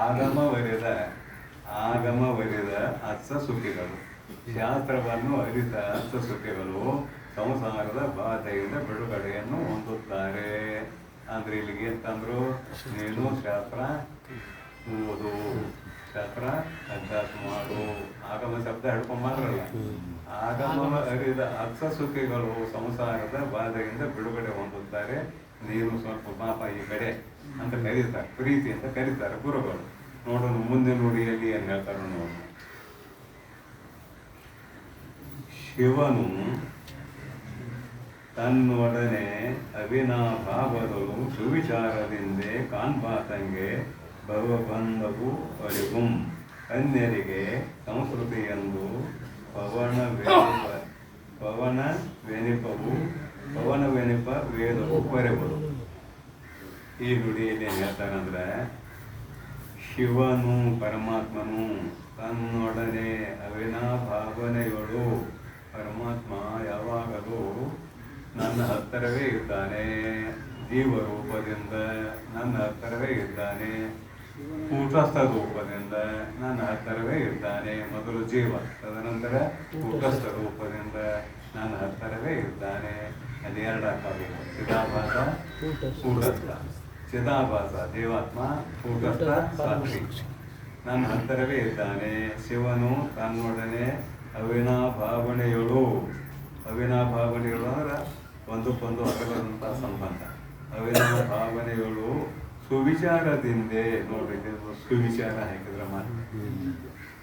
ಆಗಮ ಒಲಿದ ಅರ್ಥ ಸುಖಿಗಳು, ಶಾಸ್ತ್ರವನ್ನು ಅರಿತ ಅರ್ಥ ಸುಖಿಗಳು ಸಂಸಾರದ ಬಾಧೆಯಿಂದ ಬಿಡುಗಡೆಯನ್ನು ಹೊಂದುತ್ತಾರೆ. ಅಂದ್ರೆ ಇಲ್ಲಿಗೆ ಅಂತಂದ್ರು, ನೀನು ಶಾಸ್ತ್ರ ಓದು, ಶಾಸ್ತ್ರ ಅಭ್ಯಾಸ ಮಾಡು. ಆಗಮ ಶಬ್ದ ಹಿಡ್ಕೊಂಬಂದ್ರಲ್ಲ, ಆಗಮ ಅರಿದ ಅರ್ಥ ಸುಖಿಗಳು ಸಂಸಾರದ ಬಾಧೆಯಿಂದ ಬಿಡುಗಡೆ ಹೊಂದುತ್ತಾರೆ. ನೀನು ಸ್ವಲ್ಪ ಪಾಪ ಈ ಕಡೆ ಅಂತ ಕರೀತಾರೆ, ಪ್ರೀತಿ ಅಂತ ಕರೀತಾರೆ ಗುರುಗಳು. ನೋಡೋಣ ಮುಂದೆ ನುಡಿಯಲ್ಲಿ ಏನು ಹೇಳ್ತಾರೆ ನೋಡೋಣ. ಶಿವನು ತನ್ನೊಡನೆ ಅವಿನಾಭಾವದಳು ಸುವಿಚಾರದಿಂದೆ ಕಾಣ್ಪಾತಂಗೆ ಭವಬಂಧವು ಅರಿಗುಂ ಅನ್ಯರಿಗೆ ಸಂಸ್ಕೃತಿಯೆಂದು ಪವನವೆನಿಪ ವೇದವು ಬರೆಬುದು. ಈ ನುಡಿಯಲ್ಲಿ ಏನು ಹೇಳ್ತಾರಂದ್ರೆ, ಶಿವನು ಪರಮಾತ್ಮನು ತನ್ನೊಡನೆ ಅವಿನಾಭಾವನೆಗಳು, ಪರಮಾತ್ಮ ಯಾವಾಗಲೂ ನನ್ನ ಹತ್ತಿರವೇ ಇದ್ದಾನೆ, ಜೀವರೂಪದಿಂದ ನನ್ನ ಹತ್ತಿರವೇ ಇದ್ದಾನೆ, ಕೂಟಸ್ಥ ರೂಪದಿಂದ ನನ್ನ ಹತ್ತಿರವೇ ಇದ್ದಾನೆ. ಮೊದಲು ಜೀವ, ತದನಂತರ ಕೂಟಸ್ಥ ರೂಪದಿಂದ ನನ್ನ ಹತ್ತಿರವೇ ಇದ್ದಾನೆ. ಅದು ಎರಡಾಗಬೇಕು, ಚಿದಾಭಾಸ ಕೂಟಸ್ಥ. ಚಿದಾಭಾಸ ದೇವಾತ್ಮ, ಕೂಟಸ್ಥ ಸಾಕ್ಷಿ, ನನ್ನ ಹತ್ತಿರವೇ ಇದ್ದಾನೆ. ಶಿವನು ತನ್ನೊಡನೆ ಅವಿನಾಭಾವನೆಗಳು ಅಂದ್ರೆ ಒಂದಕ್ಕೊಂದು ಅಗಲದಂಥ ಸಂಬಂಧ. ಅವಿನಾಭಾವನೆಗಳು ಸುವಿಚಾರದಿಂದೆ ನೋಡ್ರಿ, ಸುವಿಚಾರ ಹಾಕಿದ್ರೆ ಮಾತ್ರ.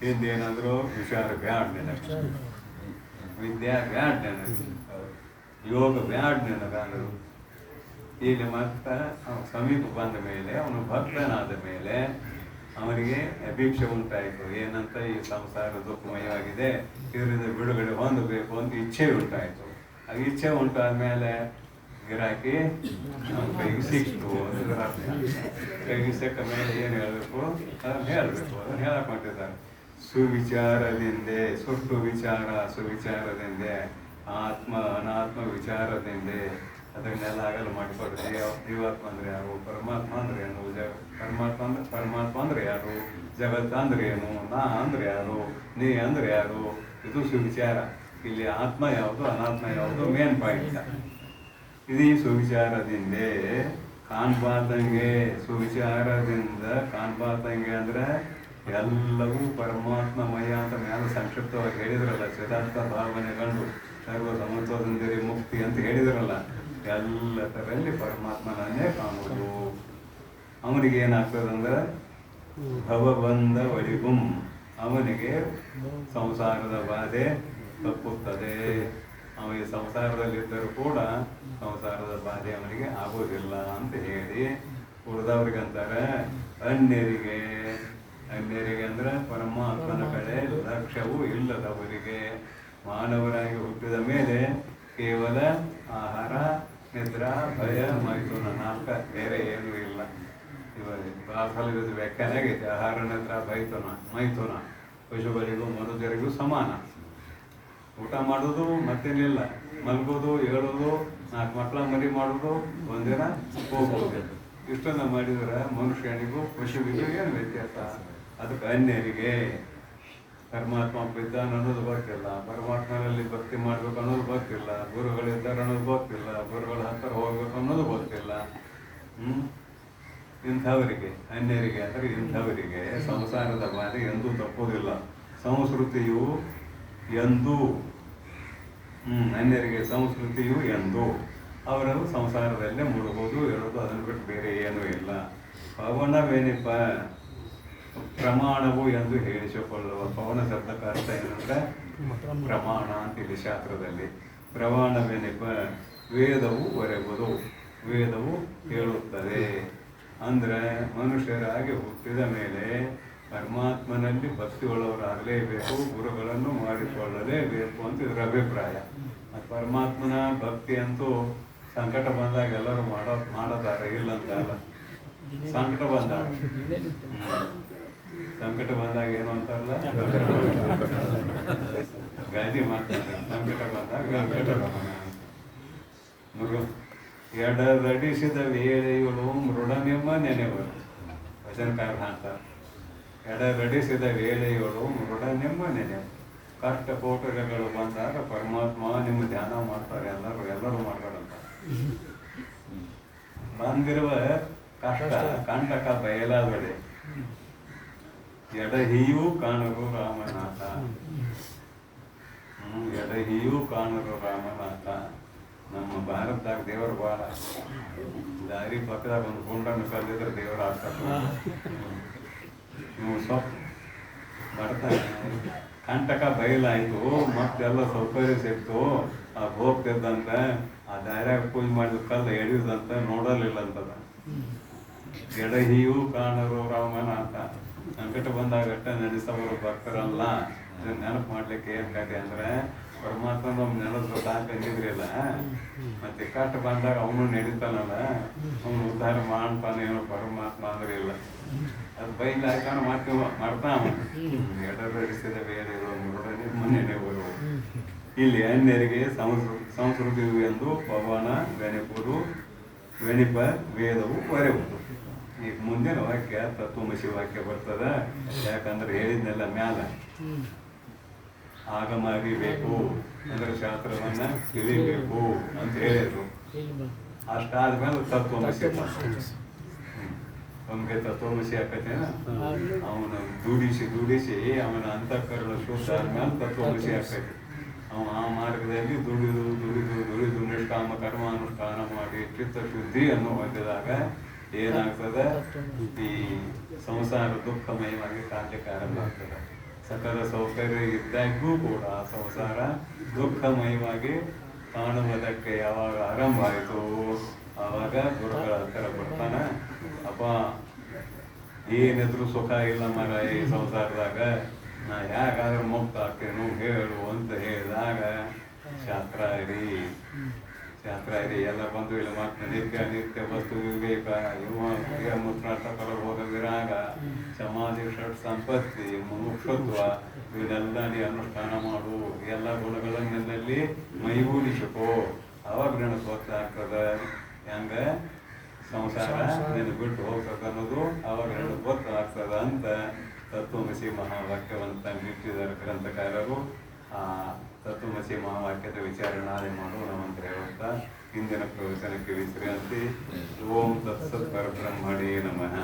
ಹಿಂದೇನಾದ್ರು ವಿಚಾರ ಬ್ಯಾಡ್ ನೆನಪು, ವಿದ್ಯಾ ಬ್ಯಾಡ್ ನೆನಪು, ಯೋಗ ಬ್ಯಾಡ್ ನೆನಪು. ಇಲ್ಲಿ ಮತ್ತೆ ಸಮೀಪ ಬಂದ ಮೇಲೆ, ಅವನು ಭಕ್ತನಾದ ಮೇಲೆ ಅವನಿಗೆ ಅಪೇಕ್ಷೆ ಉಂಟಾಯಿತು. ಏನಂತ, ಈ ಸಂಸಾರ ದುಃಖಮಯವಾಗಿದೆ, ಇದರಿಂದ ಬಿಡುಗಡೆ ಹೊಂದಬೇಕು ಅಂತ ಇಚ್ಛೆ ಉಂಟಾಯಿತು. ಆ ಇಚ್ಛೆ ಉಂಟಾದ್ಮೇಲೆ ಗಿರಾಕಿ ನಮ್ಮ ಕೈಗೆ ಸಿಕ್ತು ಅಂತ ಅರ್ಥ. ಕೈಗೆ ಸಿಕ್ಕ ಮೇಲೆ ಏನು ಹೇಳಬೇಕು ಅದನ್ನು ಹೇಳಬೇಕು. ಅದನ್ನು ಹೇಳಕ್ ಹೊಂಟಿದ್ದಾರೆ. ಸುವಿಚಾರದಿಂದೆ, ಸುಟ್ಟು ವಿಚಾರ ಸುವಿಚಾರದಿಂದೆ, ಆತ್ಮ ಅನಾತ್ಮ ವಿಚಾರದಿಂದೆ ಅದನ್ನೆಲ್ಲ ಆಗಲ್ಲ ಮಾಡಿಕೊಡ್ರಿ. ಜೀವಾತ್ಮ ಅಂದ್ರೆ ಯಾರು, ಪರಮಾತ್ಮ ಅಂದ್ರೆ ಏನು, ಪರಮಾತ್ಮ ಅಂದ್ರೆ ಯಾರು, ಜಗತ್ತ ಅಂದ್ರೆ ಏನು, ನಾ ಅಂದ್ರೆ ಯಾರು, ನೀ ಅಂದ್ರೆ ಯಾರು, ಇದು ಸುವಿಚಾರ. ಇಲ್ಲಿ ಆತ್ಮ ಯಾವುದು ಅನಾತ್ಮ ಯಾವುದು ಮೇನ್ ಪಾಯಿಂಟ್. ಇದು ಸುವಿಚಾರದಿಂದ ಕಾಣ್ಬಾರ್ದಂಗೆ, ಸುವಿಚಾರದಿಂದ ಕಾಣ್ಬಾರ್ದಂಗೆ ಅಂದ್ರೆ ಎಲ್ಲವೂ ಪರಮಾತ್ಮಮಯ ಅಂತ ಮೇಲೆ ಸಂಕ್ಷಿಪ್ತವಾಗಿ ಹೇಳಿದ್ರಲ್ಲ. ಸಿದ್ಧಾರ್ಥ ಭಾವನೆ ಕಂಡು ಸರ್ವ ಸಮತ್ವದಿಂದಿರಿ ಮುಕ್ತಿ ಅಂತ ಹೇಳಿದ್ರಲ್ಲ. ಎಲ್ಲದರಲ್ಲಿ ಪರಮಾತ್ಮನನ್ನೇ ಕಾಣುವುದು. ಅವನಿಗೆ ಏನಾಗ್ತದಂದ್ರೆ ಭವಬಂಧ ಒಳಿಗುಂ, ಅವನಿಗೆ ಸಂಸಾರದ ಬಾಧೆ ತಪ್ಪುತ್ತದೆ. ಅವನಿಗೆ ಸಂಸಾರದಲ್ಲಿದ್ದರೂ ಕೂಡ ಸಂಸಾರದ ಬಾಧೆ ಅವನಿಗೆ ಆಗೋದಿಲ್ಲ ಅಂತ ಹೇಳಿ ಉಳಿದವ್ರಿಗಂತಾರೆ ಅನ್ಯರಿಗೆ. ಅನ್ಯರಿಗೆ ಅಂದ್ರೆ ಪರಮಾತ್ಮನ ಕಡೆ ಲಕ್ಷ್ಯವೂ ಇಲ್ಲದವರಿಗೆ. ಮಾನವರಾಗಿ ಹುಟ್ಟಿದ ಮೇಲೆ ಕೇವಲ ಆಹಾರ, ನಿದ್ರಾ, ಭಯ, ಮೈಥುನ, ನಾಲ್ಕ, ಬೇರೆ ಏನೂ ಇಲ್ಲ. ಇವಾಗ ಕ್ಲಾಸಲ್ಲಿ ವ್ಯಾಖ್ಯಾನ ಆಗೈತೆ. ಆಹಾರ, ನಿದ್ರಾ, ಮೈಥುನ ಪಶುಗಳಿಗೂ ಮನುಷ್ಯರಿಗೂ ಸಮಾನ. ಊಟ ಮಾಡೋದು ಮತ್ತೇನಿಲ್ಲ, ಮಲ್ಗೋದು, ಹೇಳೋದು, 4 ಮಕ್ಕಳ ಮರಿ ಮಾಡೋದು, ಒಂದಿನ ಹೋಗೋದು, ಇಷ್ಟನ್ನ ಮಾಡಿದ್ರೆ ಮನುಷ್ಯನಿಗೂ ಪಶುವಿಗೂ ಏನು ವ್ಯತ್ಯಾಸ? ಅದಕ್ಕೆ ಅನ್ಯರಿಗೆ ಪರಮಾತ್ಮ ಇದ್ದಾನ ಅನ್ನೋದು ಗೊತ್ತಿಲ್ಲ, ಪರಮಾತ್ಮನಲ್ಲಿ ಭಕ್ತಿ ಮಾಡ್ಬೇಕು ಅನ್ನೋದು ಗೊತ್ತಿಲ್ಲ, ಗುರುಗಳಿದ್ದಾರೆ ಅನ್ನೋದು ಗೊತ್ತಿಲ್ಲ, ಗುರುಗಳ ಹತ್ತಿರ ಹೋಗ್ಬೇಕು ಅನ್ನೋದು ಗೊತ್ತಿಲ್ಲ. ಇಂಥವರಿಗೆ, ಅನ್ಯರಿಗೆ ಅಂದರೆ ಇಂಥವರಿಗೆ ಸಂಸಾರದ ಬಾಧೆ ಎಂದೂ ತಪ್ಪುವುದಿಲ್ಲ. ಸಂಸ್ಕೃತಿಯು ಎಂದೂ ಅನ್ಯರಿಗೆ ಸಂಸ್ಕೃತಿಯು ಎಂದು ಅವರನ್ನು ಸಂಸಾರದಲ್ಲೇ ಮುಳುಗೋದು, ಹೇಳೋದು, ಅದನ್ನು ಬಿಟ್ಟು ಬೇರೆ ಏನೂ ಇಲ್ಲ. ಪವನವೆನಿಪ ಪ್ರಮಾಣವು ಎಂದು ಹೇಳಿಸಿಕೊಳ್ಳುವ. ಪವನ ಶಬ್ದಕ್ಕೆ ಅರ್ಥ ಏನಂದ್ರೆ ಪ್ರಮಾಣ ಅಂತ ಇಲ್ಲಿ ಶಾಸ್ತ್ರದಲ್ಲಿ. ಪ್ರಮಾಣವೆನಿಪ ವೇದವು ಒರೆಗುವುದು, ವೇದವು ಹೇಳುತ್ತದೆ. ಅಂದ್ರೆ ಮನುಷ್ಯರಾಗಿ ಹುಟ್ಟಿದ ಮೇಲೆ ಪರಮಾತ್ಮನಲ್ಲಿ ಭಕ್ತಿಯುಳ್ಳವರಾಗಲೇಬೇಕು, ಗುರುಗಳನ್ನು ಮಾಡಿಕೊಳ್ಳಲೇಬೇಕು ಅಂತ ಇದರ ಅಭಿಪ್ರಾಯ. ಪರಮಾತ್ಮನ ಭಕ್ತಿ ಅಂತೂ ಸಂಕಟ ಬಂದಾಗ ಎಲ್ಲರೂ ಮಾಡತಾರೆ, ಇಲ್ಲಂತಲ್ಲ. ಸಂಕಟ ಬಂದಾಗ ಏನು ಅಂತಾರಲ್ಲ, ಗಾದಿ ಮಾಡ್ತಾರೆ. ಸಂಕಟ ಬಂದಾಗ ಎಡದಡಿಸಿದ ವೇಳೆಗಳು ಮೃಡನೆಂಬ ನೆನೆವರು. ವಚನಕಾರ ಅಂತಾರೆ, ಎಡಗಡಿಸಿದ ವೇಳೆಗಳು ಮೃಡನೆಂಬ ನೆನೆವು. ಕಷ್ಟ ಕೋಟರೆಗಳು ಬಂದಾಗ ಪರಮಾತ್ಮ ನಿಮ್ಮ ಧ್ಯಾನ ಮಾಡ್ತಾರೆ. ಎಲ್ಲರೂ ಮಾಡ್ತಾರಂತ. ಬಂದಿರುವ ಕಷ್ಟ ಕಂಟಕ ಬಯಲಾಗದೆ ಎಡಹಿಯೂ ಕಾಣರು ರಾಮನಾಥ. ಎಡಹಿಯೂ ಕಾಣರು ರಾಮನಾಥ. ನಮ್ಮ ಭಾರತದಾಗ ದೇವರು ಭಾಳ. ದಾರಿ ಪಕ್ಕದಾಗ ಒಂದು ಗುಂಡನ್ನು ಕಲ್ಲಿದ್ರೆ ದೇವರು ಆಗ್ತಾರೆ. ನೀವು ಸ್ವಲ್ಪ ಬರ್ತಾನೆ, ಕಂಟಕ ಬಯಲಾಯಿತು, ಮತ್ತೆಲ್ಲ ಸೌಕರ್ಯ ಸಿಕ್ತು, ಹೋಗ್ತಿದ್ದಂತ ಆ ದಾರ್ಯಾಗ ಪೂಜೆ ಮಾಡಿದ ಕಲ್ಲ ಎಳೆಯುದಂತ ನೋಡಲಿಲ್ಲ ಅಂತದ. ಎಡಹಿಯೂ ಕಾಣರು ರಾಮನಾಥ. ಸಂಕಟ ಬಂದಾಗಟ್ಟ ನಡೆಸವರು ಬರ್ತಾರಲ್ಲ, ಇದನ್ನ ನೆನಪು ಮಾಡ್ಲಿಕ್ಕೆ ಏನ್ ಕತೆ ಅಂದ್ರೆ ಪರಮಾತ್ಮ ನೆನಪು ಸಾಕಂದಿದ್ರಿಲ್ಲ. ಮತ್ತೆ ಕಷ್ಟ ಬಂದಾಗ ಅವನು ನಡೀತಾನಲ್ಲ, ಅವನು ಉದ್ಧಾರ ಮಾಡ್ತಾನೇನೋ ಪರಮಾತ್ಮ ಅಂದ್ರೆ ಇಲ್ಲ. ಅದು ಬೈಲಾಯ್ತಾನ ಮಾಡ್ತಾವ. ಎಡರಡಿಸಿದ ಬೇರೆಗಳು ಮೃಡನೆ ಮನೆಯವರು. ಇಲ್ಲಿ ಅನ್ಯರಿಗೆ ಸಂಸ್ಕೃತಿಯು ಎಂದು ಪವನ ವೆಣಿಪ ವೇದವು ಒರೆವುದು. ಈಗ ಮುಂದಿನ ವಾಕ್ಯ ತತ್ವಮಸಿ ವಾಕ್ಯ ಬರ್ತದ. ಯಾಕಂದ್ರೆ ಹೇಳಿದ್ನೆಲ್ಲ ಮ್ಯಾಲ ಆಗಮ ಅರಿಬೇಕು ಅಂದ್ರೆ ಶಾಸ್ತ್ರವನ್ನ ತಿಳಿಬೇಕು ಅಂತ ಹೇಳಿದ್ರು. ಅಷ್ಟಾದ್ಮೇಲೆ ತತ್ವಮಸಿ. ನಮ್ಗೆ ತತ್ವಮಸಿ ಆಕತೇನ, ಅವನು ದುಡಿಸಿ ಅವನ ಅಂತಃಕರಣ ಶುದ್ಧ ಆದ್ಮೇಲೆ ತತ್ವಮಸಿ ಆಕತಿ. ಅವ ಆ ಮಾರ್ಗದಲ್ಲಿ ದುಡಿದು ನಿಷ್ಕಾಮ ಕರ್ಮಾನುಷ್ಠಾನ ಮಾಡಿ ಚಿತ್ತ ಶುದ್ಧಿಯನ್ನು ಹೊಂದಿದಾಗ ಏನಾಗ್ತದೆ, ಈ ಸಂಸಾರ ದುಃಖಮಯವಾಗಿ ಕಾಣ್ಲಿಕ್ಕೆ ಆರಂಭ ಆಗ್ತದೆ. ಸಕಲ ಸೌಕರ್ಯ ಇದ್ದಾಗೂ ಕೂಡ ಸಂಸಾರ ದುಃಖಮಯವಾಗಿ ಕಾಣುವುದಕ್ಕೆ ಯಾವಾಗ ಆರಂಭ ಆಯಿತು, ಆವಾಗ ಗುರುಗಳ ಹತ್ತಿರ ಬರ್ತಾನೆ. ಅಪ್ಪ ಏನಿದ್ರು ಸುಖ ಇಲ್ಲ ಮಗ ಈ ಸಂಸಾರದಾಗ, ನಾ ಯಾಕಾದ್ರೆ ಮುಕ್ತ ಆಗ್ತೇನು ಹೇಳು ಅಂತ ಹೇಳಿದಾಗ ಶಾಸ್ತ್ರಾರಿ ಎಲ್ಲ ಬಂದು ಇಲ್ಲ ಮತ್ತೆ ನಿತ್ಯ ವಸ್ತು ವಿವೇಕ ಮೂತ್ರಾರ್ಥಕರ ಹೋದ ವಿರಾಗ ಸಮಾಧಿ ಷಟ್ ಸಂಪತ್ತಿ ಮುಕ್ಷತ್ವ ಇವನ್ನೆಲ್ಲ ನೀ ಅನುಷ್ಠಾನ ಮಾಡು, ಎಲ್ಲ ಗುಣಗಳನ್ನೆಲ್ಲಿ ಮೈಗೂಡಿಸಿಕೋ, ಅವಾಗ ನನಗೆ ಗೊತ್ತಾಗ್ತದ ಹೆಂಗ ಸಂಸಾರ ನಿನ್ನ ಬಿಟ್ಟು ಹೋಗ್ತದ ಅನ್ನೋದು ಅವಾಗ ನನಗೆ ಗೊತ್ತಾಗ್ತದ ಅಂತ ತತ್ವಮಸಿ ಮಹಾವಾಕ್ಯವಂತ ನಿಟ್ಟಿದ್ದಾರೆ ಗ್ರಂಥಕಾರರು. ಆ ತತ್ವಮಸಿ ಮಹಾವಾಕ್ಯದ ವಿಚಾರಣೆ ಮಾಡೋಣ ಅಂತ ಹೇಳುತ್ತಾ ಹಿಂದಿನ ಪ್ರವಚನಕ್ಕೆ ವಿಶ್ರಾಂತಿ. ಓಂ ತತ್ಸತ್ ಪರಬ್ರಹ್ಮಣೇ ನಮಃ.